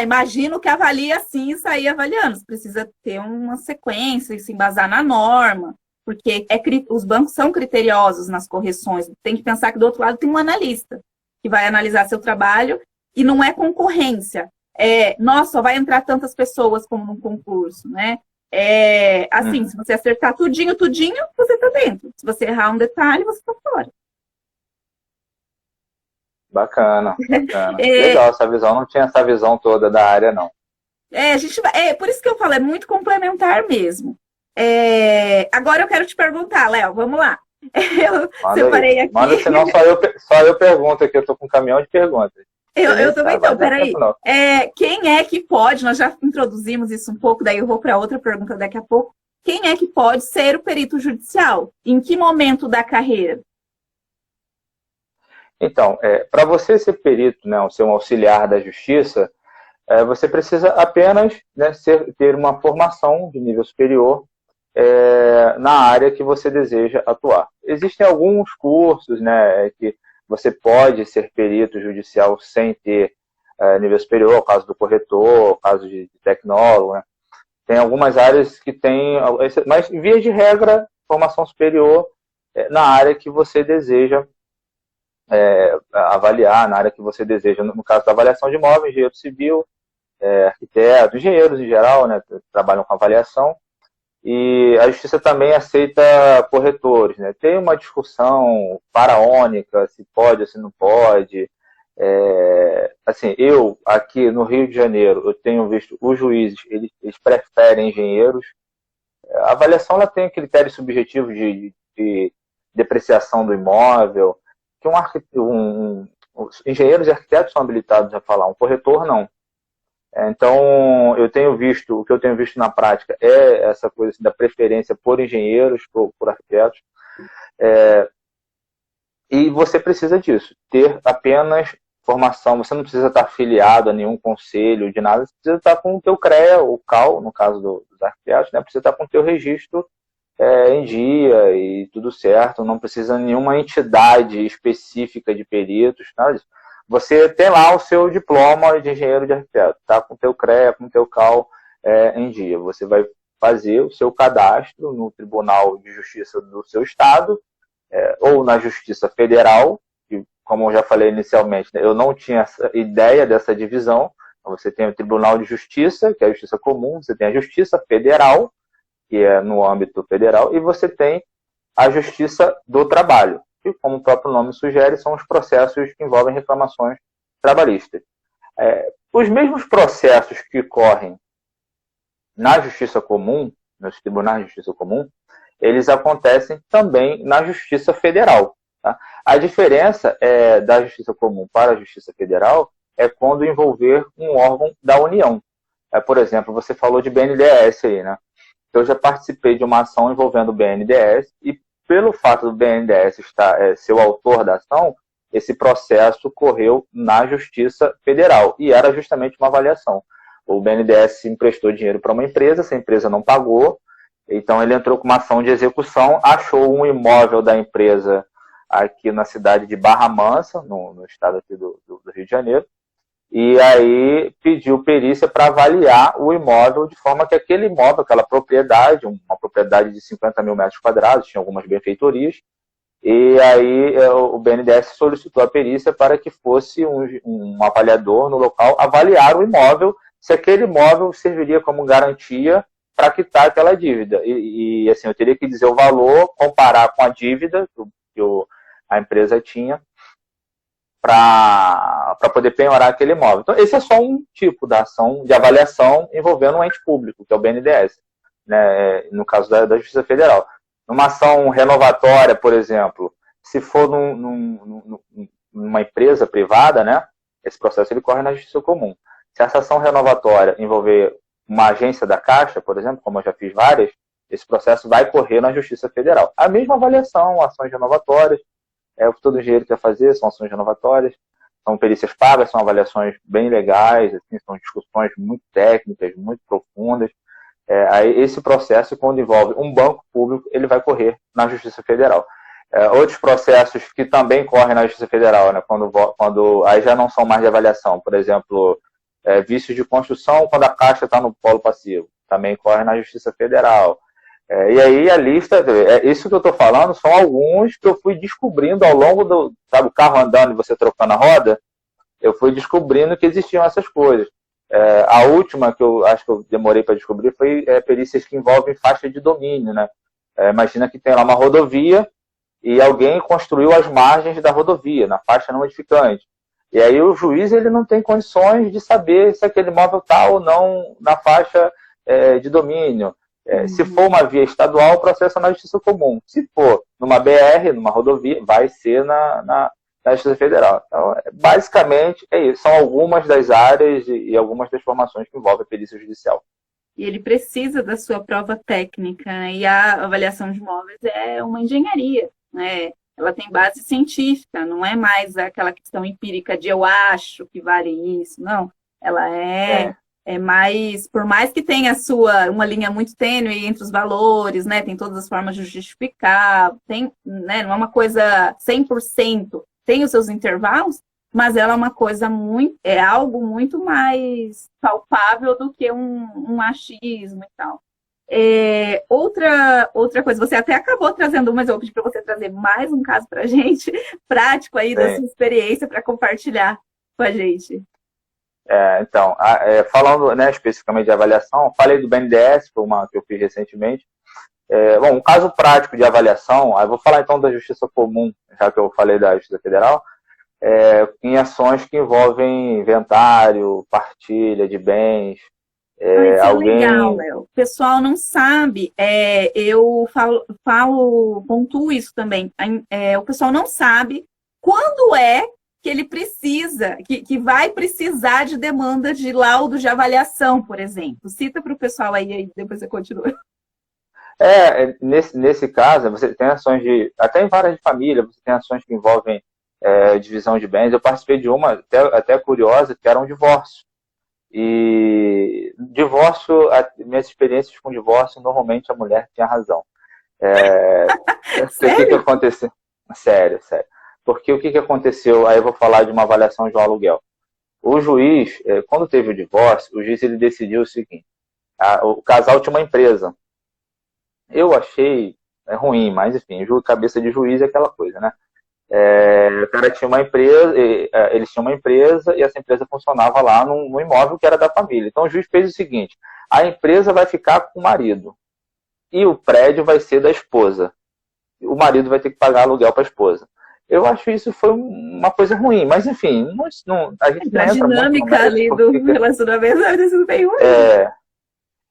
imagino que avalia assim e sair avaliando. Você precisa ter uma sequência e se embasar na norma. Porque os bancos são criteriosos nas correções. Tem que pensar que do outro lado tem um analista que vai analisar seu trabalho e não é concorrência. Só vai entrar tantas pessoas como num concurso, né? Se você acertar tudinho, você tá dentro. Se você errar um detalhe, você tá fora. Bacana. Legal essa visão. Não tinha essa visão toda da área, não. Por isso que eu falo, é muito complementar mesmo. Agora eu quero te perguntar, Léo, vamos lá. Eu separei aqui. Manda, senão só eu pergunto aqui, eu tô com um caminhão de perguntas. Eu também estou, peraí. Quem é que pode, nós já introduzimos isso um pouco, daí eu vou para outra pergunta daqui a pouco. Quem é que pode ser o perito judicial? Em que momento da carreira? Então, para você ser perito, né, ser um auxiliar da justiça, você precisa apenas, né, ter uma formação de nível superior na área que você deseja atuar. Existem alguns cursos, né, que você pode ser perito judicial sem ter nível superior, o caso do corretor, o caso de tecnólogo, né? Tem algumas áreas que tem, mas via de regra, formação superior na área que você deseja avaliar, na área que você deseja, no caso da avaliação de imóveis, engenheiro civil, arquitetos, engenheiros em geral, né, que trabalham com avaliação, e a justiça também aceita corretores, né? Tem uma discussão faraônica, se pode ou se não pode. Assim, eu, aqui no Rio de Janeiro, eu tenho visto os juízes, eles preferem engenheiros. A avaliação ela tem critério subjetivo de depreciação do imóvel, que os engenheiros e arquitetos são habilitados a falar, um corretor não. Então, o que eu tenho visto na prática é essa coisa assim, da preferência por engenheiros, por arquitetos. E você precisa disso, ter apenas formação. Você não precisa estar afiliado a nenhum conselho de nada, você precisa estar com o teu CREA, ou CAL, no caso dos arquitetos, né? Precisa estar com o teu registro em dia e tudo certo, não precisa de nenhuma entidade específica de peritos, nada disso. Você tem lá o seu diploma de engenheiro de arquiteto, tá? Com o teu CREA, com o teu CAL em dia. Você vai fazer o seu cadastro no Tribunal de Justiça do seu estado, ou na Justiça Federal, que, como eu já falei inicialmente, né, eu não tinha essa ideia dessa divisão. Você tem o Tribunal de Justiça, que é a Justiça Comum, você tem a Justiça Federal, que é no âmbito federal, e você tem a Justiça do Trabalho, que, como o próprio nome sugere, são os processos que envolvem reclamações trabalhistas. Os mesmos processos que correm na Justiça Comum, nos tribunais de Justiça Comum, eles acontecem também na Justiça Federal. Tá? A diferença da Justiça Comum para a Justiça Federal é quando envolver um órgão da União. Por exemplo, você falou de BNDES aí, né? Eu já participei de uma ação envolvendo o BNDES e, pelo fato do BNDES ser o autor da ação, esse processo correu na Justiça Federal e era justamente uma avaliação. O BNDES emprestou dinheiro para uma empresa, essa empresa não pagou, então ele entrou com uma ação de execução, achou um imóvel da empresa aqui na cidade de Barra Mansa, no estado aqui do Rio de Janeiro, e aí pediu perícia para avaliar o imóvel de forma que aquele imóvel, aquela propriedade, uma propriedade de 50 mil metros quadrados, tinha algumas benfeitorias, e aí o BNDES solicitou a perícia para que fosse um avaliador no local avaliar o imóvel, se aquele imóvel serviria como garantia para quitar aquela dívida. E assim, eu teria que dizer o valor, comparar com a dívida que a empresa tinha, para poder penhorar aquele imóvel. Então, esse é só um tipo da ação de avaliação envolvendo um ente público, que é o BNDES, né, no caso da Justiça Federal. Numa ação renovatória, por exemplo, se for numa empresa privada, né, esse processo ele corre na Justiça Comum. Se essa ação renovatória envolver uma agência da Caixa, por exemplo, como eu já fiz várias, esse processo vai correr na Justiça Federal. A mesma avaliação, ações renovatórias, o que todo engenheiro quer fazer, são ações renovatórias, são perícias pagas, são avaliações bem legais, assim, são discussões muito técnicas, muito profundas. Aí esse processo, quando envolve um banco público, ele vai correr na Justiça Federal. Outros processos que também correm na Justiça Federal, né, quando aí já não são mais de avaliação, por exemplo, vícios de construção, quando a Caixa está no polo passivo, também corre na Justiça Federal. E aí a lista, isso que eu estou falando são alguns que eu fui descobrindo ao longo sabe, o carro andando e você trocando a roda, eu fui descobrindo que existiam essas coisas. A última que eu acho que eu demorei para descobrir foi perícias que envolvem faixa de domínio, né? Imagina que tem lá uma rodovia e alguém construiu as margens da rodovia, na faixa não edificante. E aí o juiz ele não tem condições de saber se aquele imóvel está ou não na faixa de domínio. Se for uma via estadual, o processo é na Justiça Comum. Se for numa BR, numa rodovia, vai ser na Justiça Federal. Então, basicamente, é isso. São algumas das áreas e algumas das formações que envolvem a perícia judicial. E ele precisa da sua prova técnica, né? E a avaliação de imóveis é uma engenharia, né? Ela tem base científica, não é mais aquela questão empírica de eu acho que vale isso, não. Ela é mais, por mais que tenha uma linha muito tênue entre os valores, né? Tem todas as formas de justificar, né? Não é uma coisa 100%, tem os seus intervalos, mas ela é uma coisa algo muito mais palpável do que um achismo e tal. Outra coisa, você até acabou trazendo mas eu vou pedir para você trazer mais um caso para a gente, prático aí da sua experiência para compartilhar com a gente. Então, falando, né, especificamente de avaliação, falei do BNDES, foi uma que eu fiz recentemente. Bom, um caso prático de avaliação, aí vou falar então da Justiça Comum, já que eu falei da Justiça Federal, em ações que envolvem inventário, partilha de bens. Isso é legal, Léo. O pessoal não sabe, eu pontuo isso também. O pessoal não sabe quando que ele precisa, que vai precisar de demanda de laudo de avaliação, por exemplo. Cita para o pessoal aí, depois você continua. Nesse caso, você tem ações até em varas de família, você tem ações que envolvem divisão de bens. Eu participei de uma até curiosa, que era um divórcio. E divórcio, minhas experiências com divórcio, normalmente a mulher tinha razão. Sério? O que aconteceu? Sério. Porque o que aconteceu? Aí eu vou falar de uma avaliação de um aluguel. O juiz, quando teve o divórcio, o juiz ele decidiu o seguinte: o casal tinha uma empresa. Eu achei ruim, mas enfim, cabeça de juiz é aquela coisa, né? O cara tinha uma empresa, eles tinham uma empresa e essa empresa funcionava lá num imóvel que era da família. Então o juiz fez o seguinte: a empresa vai ficar com o marido e o prédio vai ser da esposa. O marido vai ter que pagar aluguel para a esposa. Eu acho isso foi uma coisa ruim, mas enfim, a gente não a dinâmica ali do relacionamento deve ter sido bem ruim.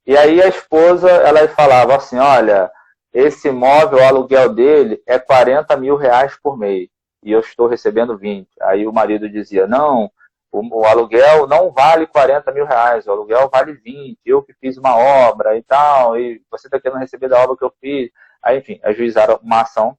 E aí a esposa, ela falava assim: olha, esse imóvel, o aluguel dele é 40 mil reais por mês e eu estou recebendo 20. Aí o marido dizia: não, o aluguel não vale 40 mil reais, o aluguel vale 20, eu que fiz uma obra e tal, e você está querendo receber da obra que eu fiz. Aí, enfim, ajuizaram uma ação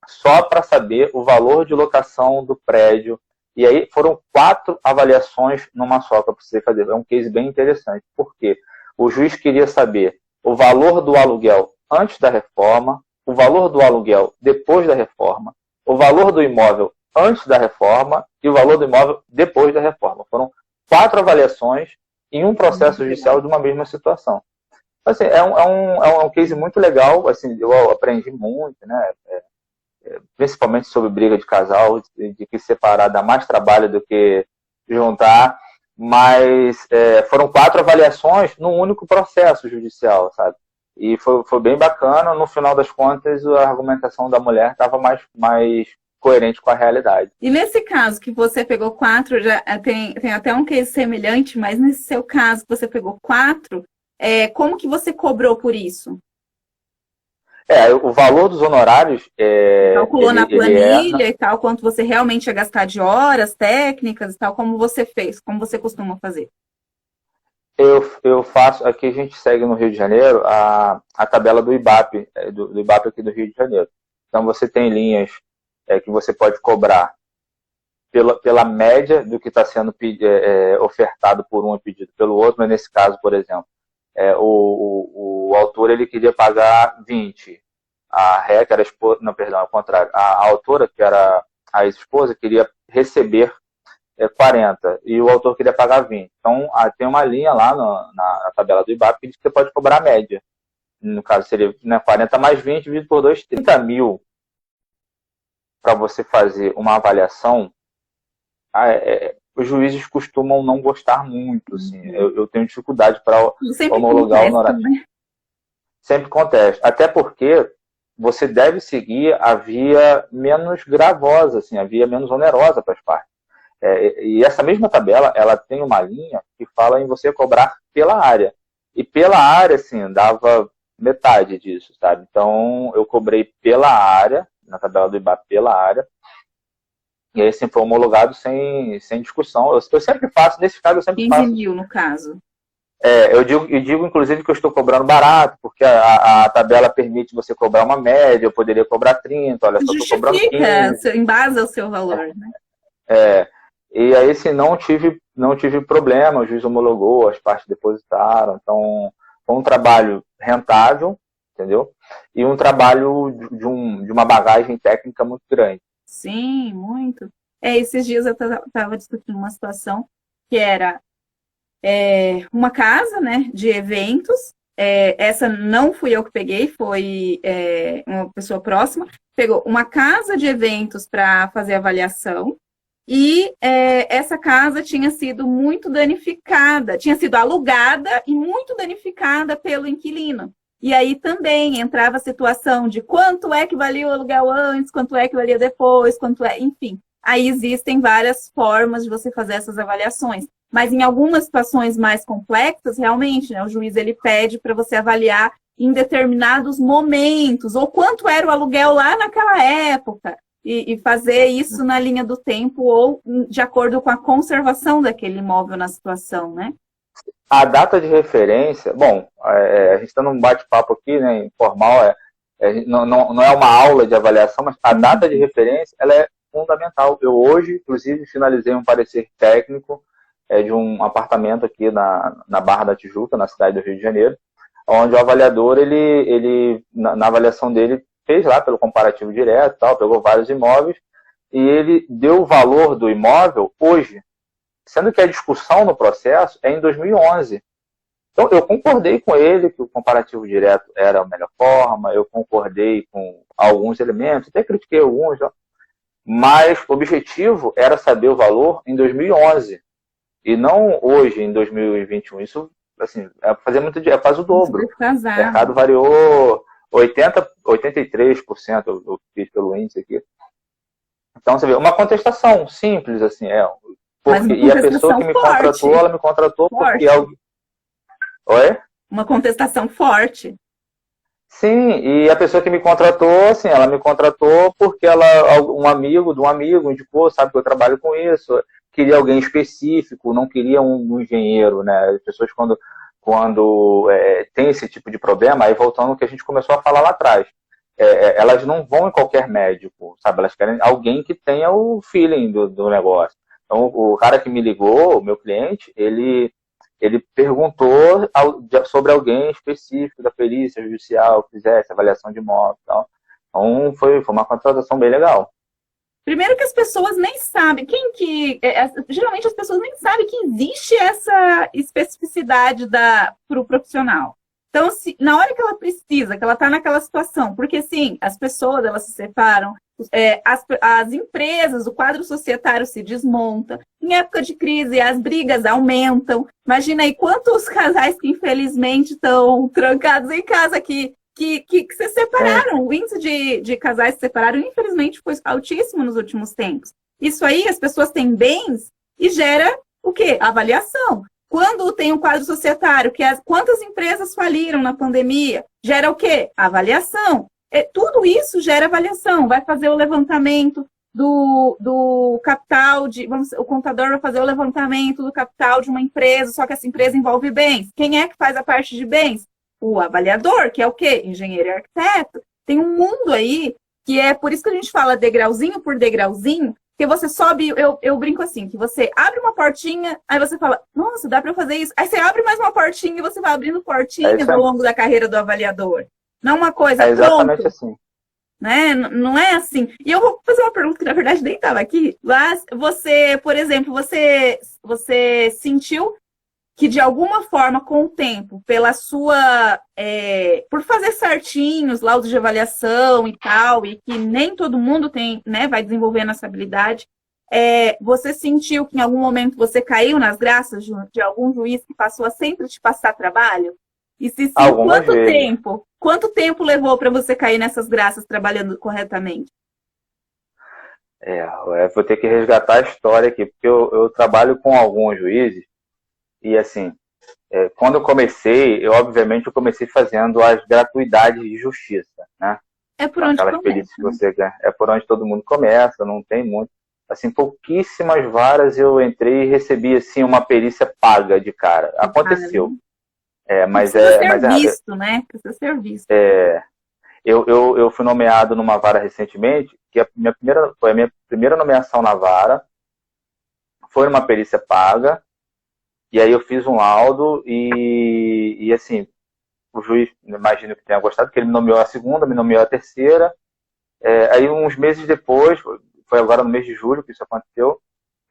só para saber o valor de locação do prédio. E aí foram 4 avaliações numa só para você fazer. É um case bem interessante. Por quê? O juiz queria saber o valor do aluguel antes da reforma, o valor do aluguel depois da reforma, o valor do imóvel antes da reforma e o valor do imóvel depois da reforma. Foram 4 avaliações em um processo judicial de uma mesma situação. Assim, é um case muito legal. Assim, eu aprendi muito, né? Principalmente sobre briga de casal, de que separar dá mais trabalho do que juntar, mas foram 4 avaliações num único processo judicial, sabe? E foi bem bacana. No final das contas, a argumentação da mulher estava mais coerente com a realidade. E nesse caso que você pegou 4, já tem até um case semelhante, mas nesse seu caso que você pegou 4, como que você cobrou por isso? O valor dos honorários... Calculou na planilha e tal, quanto você realmente ia gastar de horas, técnicas e tal, como você fez, como você costuma fazer? Eu faço, aqui a gente segue no Rio de Janeiro a tabela do IBAP, do IBAP aqui do Rio de Janeiro. Então você tem linhas que você pode cobrar pela média do que está sendo ofertado por um e pedido pelo outro, mas nesse caso, por exemplo, o autor ele queria pagar 20, a ré, que era a esposa, não, perdão, ao contrário, a autora, que era a ex-esposa, queria receber 40 e o autor queria pagar 20. Então tem uma linha lá na tabela do IBAP que diz que você pode cobrar a média. No caso seria 40 mais 20 dividido por 2, 30 mil para você fazer uma avaliação. Os juízes costumam não gostar muito, assim. Eu tenho dificuldade para homologar o honorário. Né? Sempre acontece. Até porque você deve seguir a via menos gravosa, assim, a via menos onerosa para as partes. E essa mesma tabela, ela tem uma linha que fala em você cobrar pela área. E pela área, assim, dava metade disso, sabe? Então, eu cobrei pela área, na tabela do IBAP, pela área. E aí, assim, foi homologado sem discussão. Eu sempre faço, nesse caso, eu sempre 15 faço... 15 mil, no caso. Eu digo, inclusive, que eu estou cobrando barato, porque a tabela permite você cobrar uma média, eu poderia cobrar 30, olha só, estou cobrando 15. Em base ao seu valor, né? E aí, assim, não tive problema, o juiz homologou, as partes depositaram. Então, foi um trabalho rentável, entendeu? E um trabalho de uma bagagem técnica muito grande. Sim, muito. Esses dias eu estava discutindo uma situação que era uma casa, né, de eventos. Essa não fui eu que peguei, foi uma pessoa próxima. Pegou uma casa de eventos para fazer avaliação. e essa casa tinha sido muito danificada, tinha sido alugada e muito danificada pelo inquilino. E aí também entrava a situação de quanto é que valia o aluguel antes, quanto é que valia depois, enfim. Aí existem várias formas de você fazer essas avaliações. Mas em algumas situações mais complexas, realmente, né, o juiz ele pede para você avaliar em determinados momentos, ou quanto era o aluguel lá naquela época, e fazer isso na linha do tempo, ou de acordo com a conservação daquele imóvel na situação, né? A data de referência, bom, a gente está num bate-papo aqui, né, informal, não é uma aula de avaliação, mas a data de referência, ela é fundamental. Eu hoje, inclusive, finalizei um parecer técnico de um apartamento aqui na Barra da Tijuca, na cidade do Rio de Janeiro, onde o avaliador, ele na avaliação dele, fez lá pelo comparativo direto, tal, pegou vários imóveis, e ele deu o valor do imóvel hoje, sendo que a discussão no processo é em 2011. Então, eu concordei com ele que o comparativo direto era a melhor forma, eu concordei com alguns elementos, até critiquei alguns, mas o objetivo era saber o valor em 2011, e não hoje, em 2021. Isso, assim, é quase o dobro. O mercado variou 83%, eu fiz pelo índice aqui. Então, você vê, uma contestação simples, assim, e a pessoa que me contratou, ela me contratou porque alguém... Oi? Uma contestação forte. Sim, e a pessoa que me contratou, assim, ela me contratou porque um amigo de um amigo indicou, sabe que eu trabalho com isso, queria alguém específico, não queria um engenheiro, né? As pessoas quando tem esse tipo de problema, aí voltando ao que a gente começou a falar lá atrás, elas não vão em qualquer médico, sabe? Elas querem alguém que tenha o feeling do negócio. Então, o cara que me ligou, o meu cliente, ele perguntou sobre alguém específico da perícia judicial que fizesse avaliação de imóvel e tal. Então, foi uma contratação bem legal. Primeiro que as pessoas nem sabem, geralmente as pessoas nem sabem que existe essa especificidade para o profissional. Então, na hora que ela precisa, que ela está naquela situação, porque sim, as pessoas elas se separam, as empresas, o quadro societário se desmonta, em época de crise as brigas aumentam. Imagina aí quantos casais que infelizmente estão trancados em casa que se separaram. O índice de casais que se separaram, infelizmente, foi altíssimo nos últimos tempos. Isso aí, as pessoas têm bens e gera o quê? Avaliação. Quando tem um quadro societário, quantas empresas faliram na pandemia, gera o quê? Avaliação. Tudo isso gera avaliação. Vai fazer o levantamento do capital, o contador vai fazer o levantamento do capital de uma empresa, só que essa empresa envolve bens. Quem é que faz a parte de bens? O avaliador, que é o quê? Engenheiro e arquiteto. Tem um mundo aí que é por isso que a gente fala degrauzinho por degrauzinho, que você sobe, eu brinco assim, que você abre uma portinha, aí você fala, nossa, dá para eu fazer isso. Aí você abre mais uma portinha e você vai abrindo portinhas ao longo da carreira do avaliador. Não uma coisa pronta. É exatamente assim. Né? Não é assim. E eu vou fazer uma pergunta que, na verdade, nem estava aqui. Mas você, por exemplo, você sentiu que, de alguma forma, com o tempo, pela sua... por fazer certinhos, laudos de avaliação e tal, e que nem todo mundo tem, né, vai desenvolvendo essa habilidade, você sentiu que, em algum momento, você caiu nas graças de algum juiz que passou a sempre te passar trabalho? E se sim, quanto tempo levou para você cair nessas graças trabalhando corretamente? Vou ter que resgatar a história aqui, porque eu trabalho com alguns juízes, e assim, quando eu comecei, obviamente eu comecei fazendo as gratuidades de justiça, né? É por onde começa. Que você ganha. É por onde todo mundo começa, não tem muito. Assim, pouquíssimas varas eu entrei e recebi assim uma perícia paga de cara. Aconteceu. Mas precisa ser visto, né? Precisa ser visto. Eu fui nomeado numa vara recentemente, que foi a minha primeira nomeação na vara, foi uma perícia paga, e aí eu fiz um laudo e assim, o juiz, imagino que tenha gostado, porque ele me nomeou a segunda, me nomeou a terceira, aí uns meses depois, foi agora no mês de julho que isso aconteceu,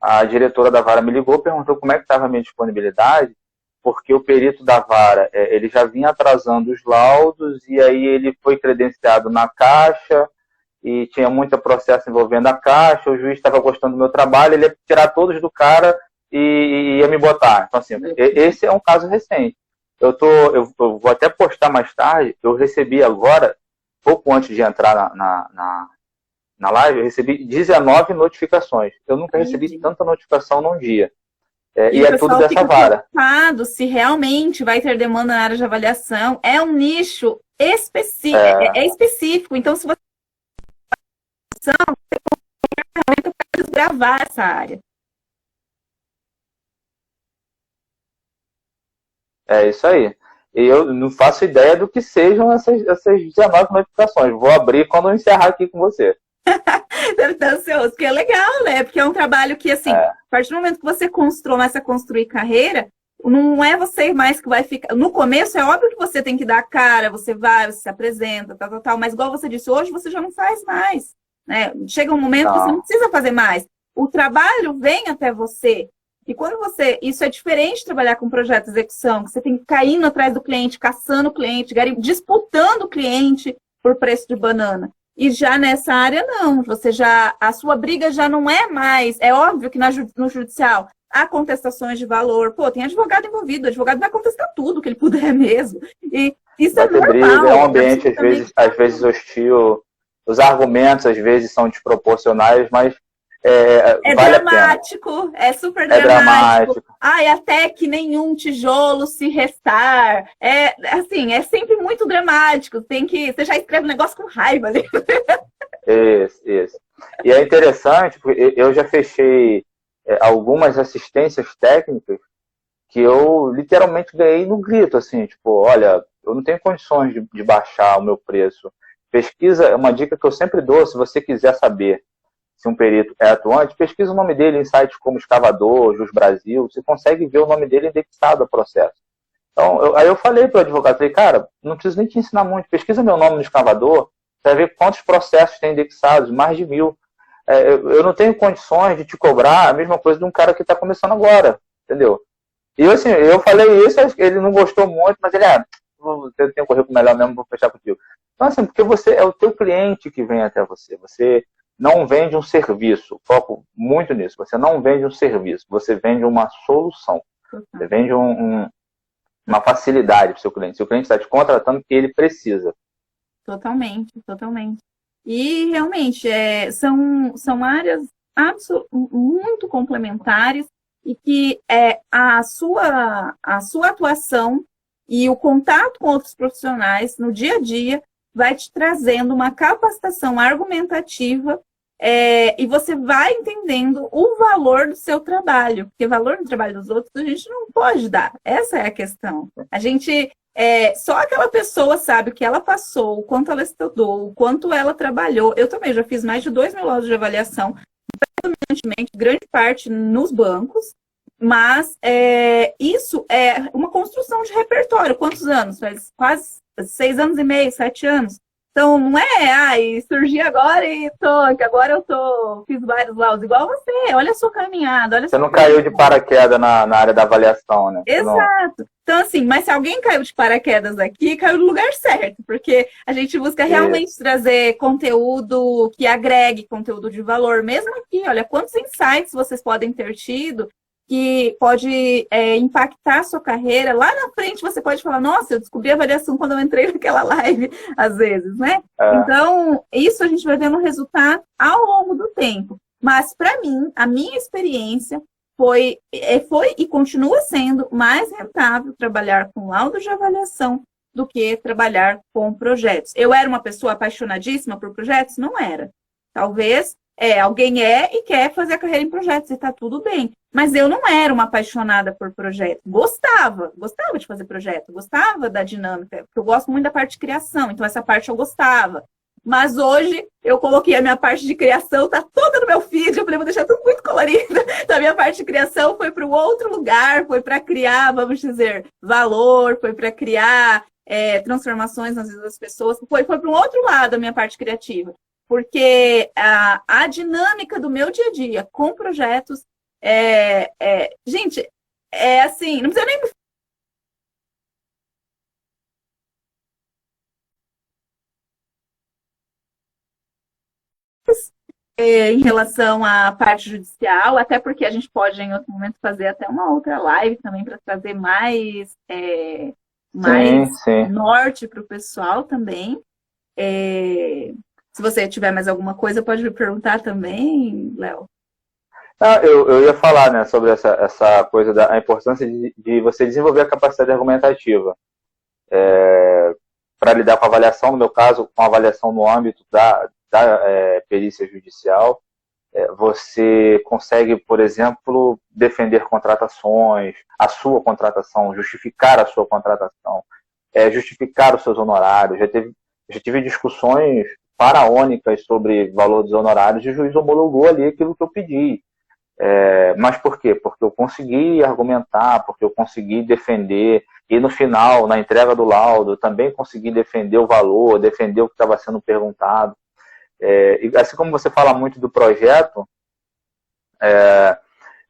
a diretora da vara me ligou, perguntou como é que estava a minha disponibilidade, porque o perito da vara, ele já vinha atrasando os laudos, e aí ele foi credenciado na Caixa, e tinha muito processo envolvendo a Caixa, o juiz estava gostando do meu trabalho, ele ia tirar todos do cara e ia me botar. Então, assim, esse é um caso recente. Eu vou até postar mais tarde, eu recebi agora, pouco antes de entrar na live, eu recebi 19 notificações. Eu nunca recebi tanta notificação num dia. E é tudo dessa vara. Preocupado se realmente vai ter demanda na área de avaliação. É um nicho específico, é específico. Então, se você pode desbravar essa área. É isso aí. E eu não faço ideia do que sejam essas 19 notificações. Vou abrir quando eu encerrar aqui com você. Deve estar ansioso, porque é legal, né? Porque é um trabalho que, assim, a partir do momento que você começa a construir carreira, não é você mais que vai ficar. No começo, é óbvio que você tem que dar a cara, você vai, você se apresenta, tal, mas igual você disse, hoje você já não faz mais, né? Chega um momento que você não precisa fazer mais. O trabalho vem até você. E quando isso é diferente de trabalhar com projeto de execução, que você tem que cair indo atrás do cliente, caçando o cliente, disputando o cliente por preço de banana. E já nessa área, não. A sua briga já não é mais. É óbvio que no judicial há contestações de valor. Pô, tem advogado envolvido. O advogado vai contestar tudo que ele puder mesmo. E isso é normal. Briga, é um ambiente, às vezes hostil. Os argumentos, às vezes, são desproporcionais, mas vale dramático, é super dramático. Ai, até que nenhum tijolo se restar. Assim, é sempre muito dramático. Você já escreve um negócio com raiva ali. Isso. E é interessante, porque eu já fechei algumas assistências técnicas que eu literalmente ganhei no grito, assim, tipo, olha, eu não tenho condições de baixar o meu preço. Pesquisa, é uma dica que eu sempre dou, se você quiser saber se um perito é atuante, pesquisa o nome dele em sites como Escavador, Jus Brasil, você consegue ver o nome dele indexado ao processo. Então, aí eu falei para o advogado, falei, cara, não preciso nem te ensinar muito, pesquisa meu nome no Escavador, você vai ver quantos processos tem indexados, mais de 1000. Eu não tenho condições de te cobrar a mesma coisa de um cara que está começando agora, entendeu? E assim, eu falei isso, ele não gostou muito, mas ele eu tenho um currículo melhor mesmo, vou fechar contigo. Então, assim, porque você é o teu cliente que vem até você, você não vende um serviço, foco muito nisso. Você não vende um serviço, você vende uma solução. Você vende uma facilidade para o seu cliente. Seu cliente está te contratando porque ele precisa. Totalmente. E realmente são áreas muito complementares e que a sua atuação e o contato com outros profissionais no dia a dia vai te trazendo uma capacitação argumentativa e você vai entendendo o valor do seu trabalho, porque valor no trabalho dos outros a gente não pode dar. Essa é a questão. A gente, só aquela pessoa sabe o que ela passou, o quanto ela estudou, o quanto ela trabalhou. Eu também já fiz mais de 2.000 laudos de avaliação, predominantemente, grande parte nos bancos, mas isso é uma construção de repertório. Quantos anos? Faz quase 6 anos e meio, 7 anos. Então, não surgi agora que agora fiz vários laudos, igual você, olha a sua caminhada. Olha você não caiu de paraquedas na área da avaliação, né? Exato. Então, assim, mas se alguém caiu de paraquedas aqui, caiu no lugar certo, porque a gente busca realmente trazer conteúdo que agregue conteúdo de valor. Mesmo aqui, olha, quantos insights vocês podem ter tido que pode impactar a sua carreira. Lá na frente você pode falar, nossa, eu descobri a avaliação quando eu entrei naquela live, às vezes, né? Então, isso a gente vai vendo o resultado ao longo do tempo. Mas, para mim, a minha experiência foi e continua sendo mais rentável trabalhar com laudo de avaliação do que trabalhar com projetos. Eu era uma pessoa apaixonadíssima por projetos? Não era. Talvez alguém e quer fazer a carreira em projetos, e está tudo bem. Mas eu não era uma apaixonada por projeto. Gostava de fazer projeto, gostava da dinâmica, porque eu gosto muito da parte de criação, então essa parte eu gostava. Mas hoje eu coloquei a minha parte de criação, tá toda no meu feed, eu falei, vou deixar tudo muito colorido. Então a minha parte de criação foi para um outro lugar, foi para criar, vamos dizer, valor, foi para criar transformações nas vidas das pessoas, foi para um outro lado a minha parte criativa. Porque a dinâmica do meu dia a dia com projetos gente, assim, não precisa nem em relação à parte judicial, até porque a gente pode, em outro momento, fazer até uma outra live também para trazer mais sim. norte para o pessoal também. Se você tiver mais alguma coisa, pode me perguntar também, Léo. Eu ia falar, né, sobre essa coisa da importância de você desenvolver a capacidade argumentativa para lidar com a avaliação, no meu caso, com a avaliação no âmbito da perícia judicial. Você consegue, por exemplo, defender contratações, a sua contratação, justificar a sua contratação, justificar os seus honorários. Já tive discussões faraônicas sobre valor dos honorários e o juiz homologou ali aquilo que eu pedi. Mas por quê? Porque eu consegui argumentar, porque eu consegui defender, e no final, na entrega do laudo, eu também consegui defender o valor, defender o que estava sendo perguntado. E assim como você fala muito do projeto,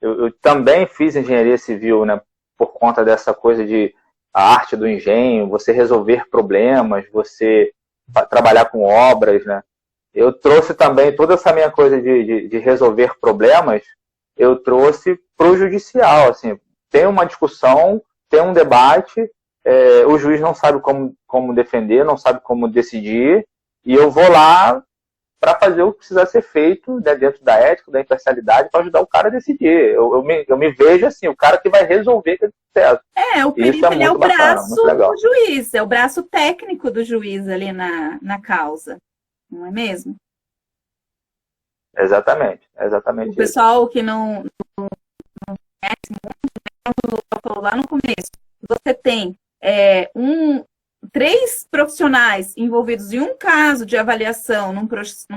eu também fiz engenharia civil, né, por conta dessa coisa de a arte do engenho, você resolver problemas, você trabalhar com obras, né? Eu trouxe também toda essa minha coisa de resolver problemas, eu trouxe para o judicial, assim, tem uma discussão, tem um debate, o juiz não sabe como defender, não sabe como decidir, e eu vou lá para fazer o que precisar ser feito, né, dentro da ética, da imparcialidade, para ajudar o cara a decidir. Eu me vejo assim, o cara que vai resolver aquele processo. O perito ele é o braço do juiz, é o braço técnico do juiz ali na causa, não é mesmo? Exatamente o pessoal que não conhece muito, eu falou lá no começo, você tem 3 profissionais envolvidos em um caso de avaliação num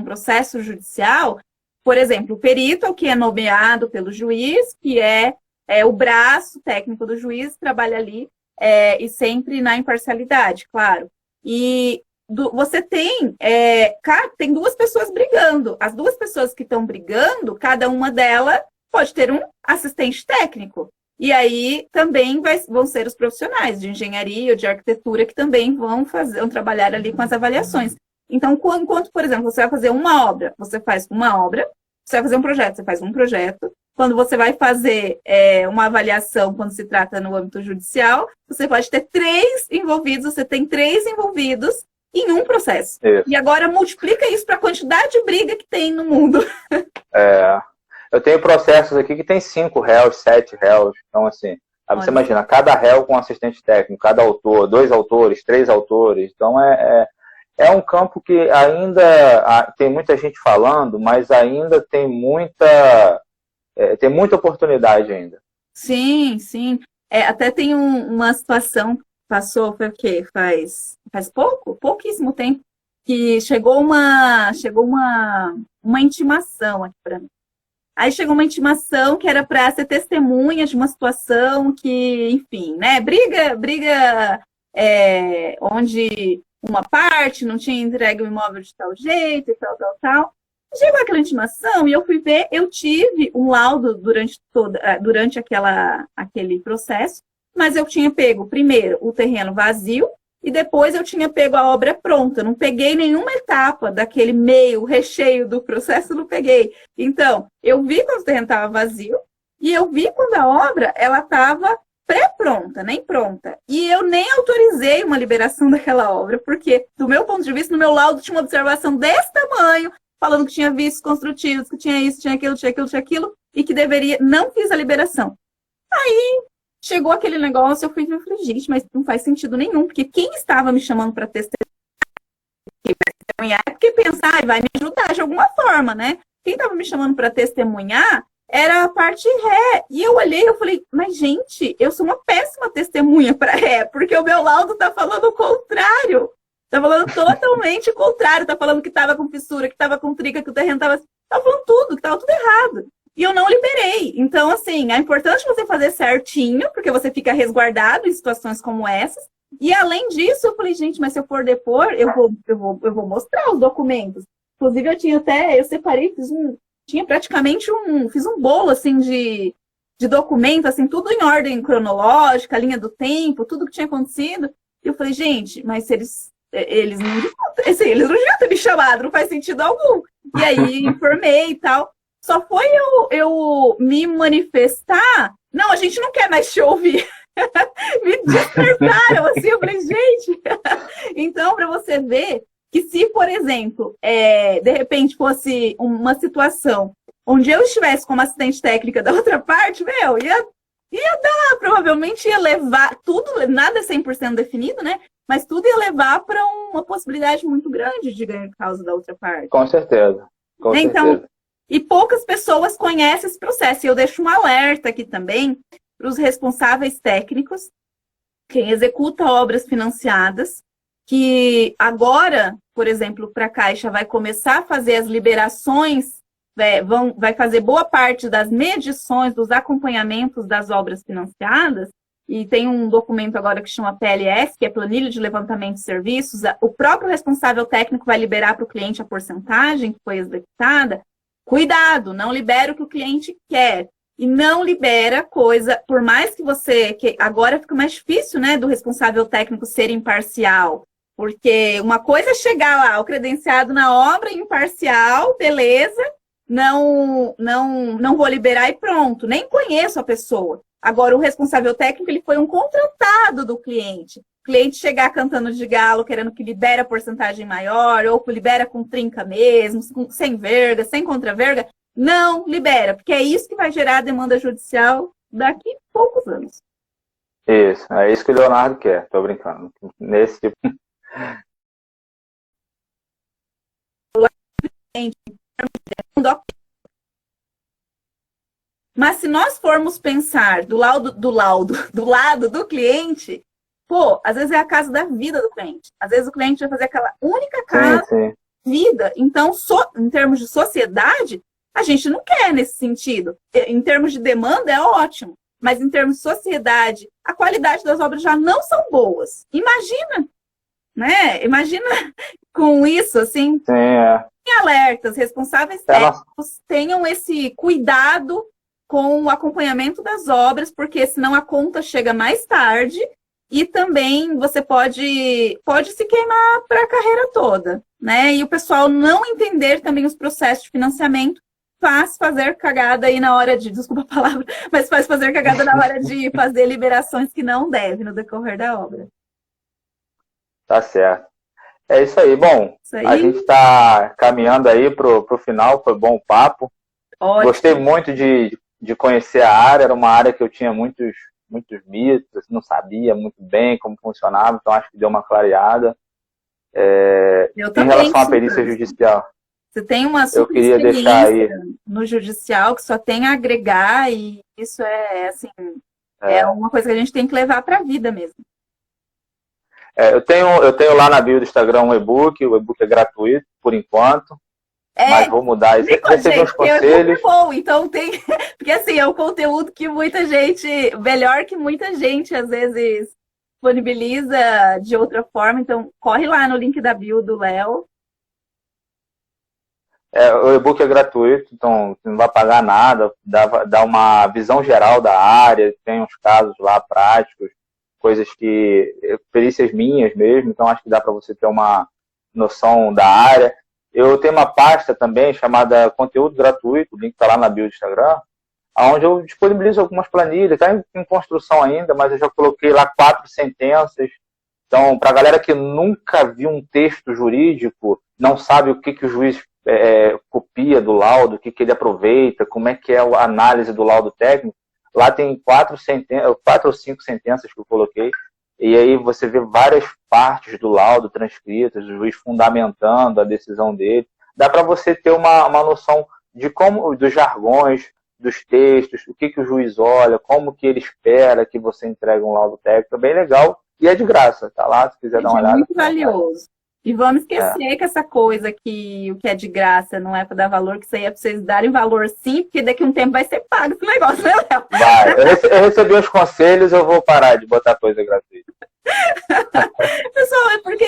processo judicial, por exemplo, o perito é o que é nomeado pelo juiz, que é o braço técnico do juiz, trabalha ali, e sempre na imparcialidade, claro. E você tem 2 pessoas brigando. As 2 pessoas que estão brigando, cada uma delas pode ter um assistente técnico. E aí também vão ser os profissionais de engenharia ou de arquitetura que também vão trabalhar ali com as avaliações. Então, enquanto, por exemplo, você vai fazer uma obra, você faz uma obra, você vai fazer um projeto, você faz um projeto. Quando você vai fazer uma avaliação, quando se trata no âmbito judicial, você pode ter 3 envolvidos, você tem 3 envolvidos em um processo. Isso. E agora multiplica isso para a quantidade de briga que tem no mundo. Eu tenho processos aqui que tem 5 réus, 7 réus. Então, assim, aí você imagina, cada réu com assistente técnico, cada autor, 2 autores, 3 autores. Então, é um campo que ainda tem muita gente falando, mas ainda tem muita oportunidade ainda. Sim, sim. Até tem uma situação que passou, foi o quê? Faz pouquíssimo tempo, que chegou uma intimação aqui para mim. Aí chegou uma intimação que era para ser testemunha de uma situação que, enfim, né? Briga onde uma parte não tinha entregue o imóvel de tal jeito e tal. Chegou aquela intimação e eu fui ver, eu tive um laudo durante aquele processo, mas eu tinha pego primeiro o terreno vazio e depois eu tinha pego a obra pronta. Não peguei nenhuma etapa daquele meio, recheio do processo, não peguei. Então, eu vi quando o terreno estava vazio e eu vi quando a obra estava pré-pronta, nem pronta. E eu nem autorizei uma liberação daquela obra, porque, do meu ponto de vista, no meu laudo tinha uma observação desse tamanho, falando que tinha vícios construtivos, que tinha isso, tinha aquilo, e que não fiz a liberação. Aí, chegou aquele negócio, eu fui ver e falei, gente, mas não faz sentido nenhum, porque quem estava me chamando para testemunhar é porque pensar, vai me ajudar de alguma forma, né? Quem estava me chamando para testemunhar era a parte ré. E eu olhei e eu falei, mas gente, eu sou uma péssima testemunha para ré, porque o meu laudo está falando o contrário. Está falando totalmente o contrário. Está falando que estava com fissura, que estava com trica, que o terreno estava... Está falando tudo, que estava tudo errado. E eu não liberei. Então, assim, é importante você fazer certinho, porque você fica resguardado em situações como essas. E, além disso, eu falei, gente, mas se eu for depor, eu vou mostrar os documentos. Inclusive, eu separei, fiz um bolo, assim, de documento, assim, tudo em ordem cronológica, linha do tempo, tudo que tinha acontecido. E eu falei, gente, mas se eles eles não, assim, eles não deviam ter me chamado, não faz sentido algum. E aí informei e tal. Só foi eu me manifestar. Não, a gente não quer mais te ouvir. Me despertaram, assim, eu falei, gente. Então, para você ver que se, por exemplo, de repente fosse uma situação onde eu estivesse como assistente técnica da outra parte, ia dar, provavelmente ia levar, tudo, nada é 100% definido, né? Mas tudo ia levar para uma possibilidade muito grande de ganho de causa da outra parte. Com certeza. Com então, certeza. E poucas pessoas conhecem esse processo. E eu deixo um alerta aqui também para os responsáveis técnicos, quem executa obras financiadas, que agora, por exemplo, para a Caixa vai começar a fazer as liberações, vai fazer boa parte das medições, dos acompanhamentos das obras financiadas, e tem um documento agora que chama PLS, que é Planilha de Levantamento de Serviços. O próprio responsável técnico vai liberar para o cliente a porcentagem que foi executada. Cuidado, não libera o que o cliente quer. E não libera coisa, por mais que que agora fica mais difícil, né, do responsável técnico ser imparcial. Porque uma coisa é chegar lá, o credenciado na obra, imparcial, beleza, não vou liberar e pronto. Nem conheço a pessoa. Agora, o responsável técnico, ele foi um contratado do cliente. O cliente chegar cantando de galo, querendo que libere a porcentagem maior, ou que libera com trinca mesmo, sem verga, sem contraverga, não libera, porque é isso que vai gerar a demanda judicial daqui a poucos anos. Isso, é isso que o Leonardo quer, tô brincando. Nesse tipo... Mas se nós formos pensar do lado do cliente, pô, às vezes é a casa da vida do cliente. Às vezes o cliente vai fazer aquela única casa sim. Vida. Então, em termos de sociedade, a gente não quer nesse sentido. Em termos de demanda, é ótimo. Mas em termos de sociedade, a qualidade das obras já não são boas. Imagina, né? Imagina com isso, assim. Sim, é. Alertas, responsáveis técnicos tenham esse cuidado com o acompanhamento das obras, porque senão a conta chega mais tarde e também você pode se queimar para a carreira toda, né? E o pessoal não entender também os processos de financiamento faz fazer cagada aí na hora de, desculpa a palavra, mas faz fazer cagada na hora de fazer liberações que não deve no decorrer da obra. Tá certo. É isso aí. Bom, a gente está caminhando aí pro final, foi bom o papo. Ótimo. Gostei muito de conhecer a área, era uma área que eu tinha muitos mitos, não sabia muito bem como funcionava, então acho que deu uma clareada. Em relação à perícia judicial. Você tem uma super experiência no judicial que só tem a agregar e isso assim, é uma coisa que a gente tem que levar para a vida mesmo. Eu tenho lá na bio do Instagram um e-book, o e-book é gratuito por enquanto. Mas vou mudar isso. Recebi uns conselhos. Bom, então tem. Porque assim, é um conteúdo que muita gente. Melhor que muita gente, às vezes, disponibiliza de outra forma. Então, corre lá no link da bio do Léo. O e-book é gratuito, então você não vai pagar nada. Dá uma visão geral da área. Tem uns casos lá práticos, coisas perícias minhas mesmo. Então, acho que dá para você ter uma noção da área. Eu tenho uma pasta também chamada Conteúdo Gratuito, o link está lá na bio do Instagram, onde eu disponibilizo algumas planilhas, está em construção ainda, mas eu já coloquei lá 4 sentenças. Então, para a galera que nunca viu um texto jurídico, não sabe o que o juiz copia do laudo, o que ele aproveita, como é que é a análise do laudo técnico, lá tem 4 ou 5 sentenças que eu coloquei. E aí você vê várias partes do laudo transcritas, o juiz fundamentando a decisão dele. Dá para você ter uma noção de dos jargões, dos textos, o que o juiz olha, como que ele espera que você entregue um laudo técnico. É bem legal e é de graça. Tá lá, se quiser dar uma olhada. É muito valioso. E vamos esquecer que essa coisa que o que é de graça não é para dar valor, que isso aí é para vocês darem valor sim, porque daqui a um tempo vai ser pago esse negócio, né, Léo? Vai. Eu recebi os conselhos, eu vou parar de botar coisa gratuita. Pessoal, é porque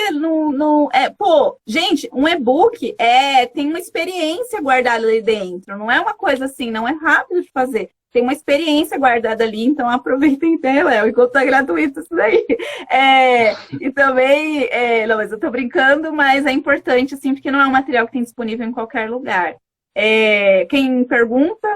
gente, um e-book tem uma experiência guardada ali dentro, não é uma coisa assim, não é rápido de fazer. tem uma experiência guardada ali, então aproveitem bem, Léo, enquanto tá gratuito isso daí. E também, não, mas eu tô brincando, mas é importante, assim, porque não é um material que tem disponível em qualquer lugar. Quem pergunta,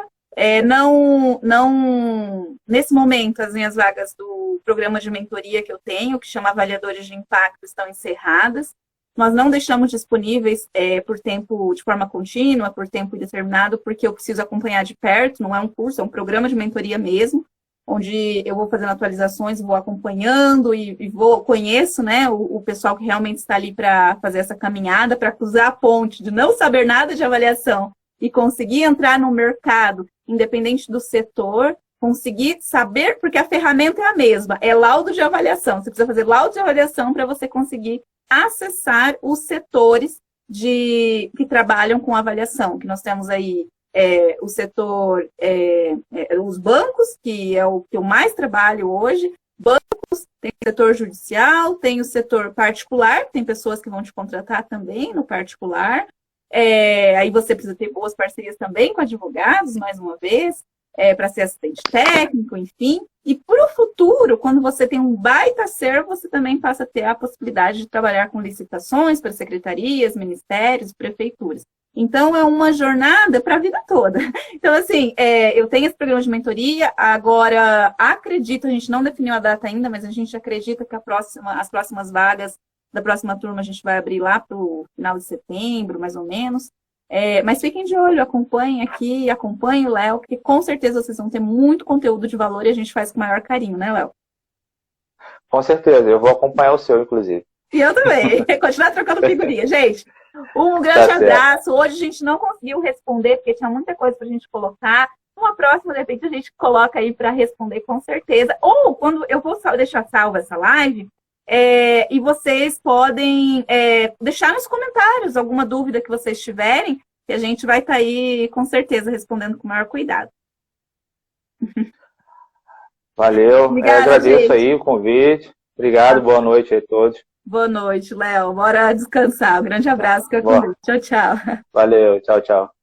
nesse momento, as minhas vagas do programa de mentoria que eu tenho, que chama Avaliadores de Impacto, estão encerradas. Nós não deixamos disponíveis por tempo, de forma contínua, por tempo indeterminado, porque eu preciso acompanhar de perto, não é um curso, é um programa de mentoria mesmo, onde eu vou fazendo atualizações, vou acompanhando conheço, né, o pessoal que realmente está ali para fazer essa caminhada, para cruzar a ponte de não saber nada de avaliação e conseguir entrar no mercado, independente do setor, conseguir saber, porque a ferramenta é a mesma, é laudo de avaliação. Você precisa fazer laudo de avaliação para você conseguir acessar os setores que trabalham com avaliação, que nós temos aí o setor, os bancos, que é o que eu mais trabalho hoje, bancos, tem o setor judicial, tem o setor particular, tem pessoas que vão te contratar também no particular, aí você precisa ter boas parcerias também com advogados, mais uma vez, para ser assistente técnico, enfim. E para o futuro, quando você tem um baita acervo, você também passa a ter a possibilidade de trabalhar com licitações para secretarias, ministérios, prefeituras. Então, é uma jornada para a vida toda. Então, assim, eu tenho esse programa de mentoria, agora acredito, a gente não definiu a data ainda, mas a gente acredita que as próximas vagas da próxima turma a gente vai abrir lá para o final de setembro, mais ou menos. Mas fiquem de olho, acompanhem aqui, acompanhem o Léo, porque com certeza vocês vão ter muito conteúdo de valor e a gente faz com o maior carinho, né, Léo? Com certeza, eu vou acompanhar o seu, inclusive. E eu também, continuar trocando figurinha. Gente, um grande abraço. Hoje a gente não conseguiu responder, porque tinha muita coisa pra gente colocar. Uma próxima, de repente, a gente coloca aí para responder com certeza. Ou quando eu vou deixar salva essa live, e vocês podem deixar nos comentários alguma dúvida que vocês tiverem, que a gente vai estar aí, com certeza, respondendo com o maior cuidado. Valeu, Obrigada, agradeço gente. aí o convite. Obrigado, boa noite a todos. Boa noite, Léo. Bora descansar. Um grande abraço. Tchau, tchau. Valeu, tchau, tchau.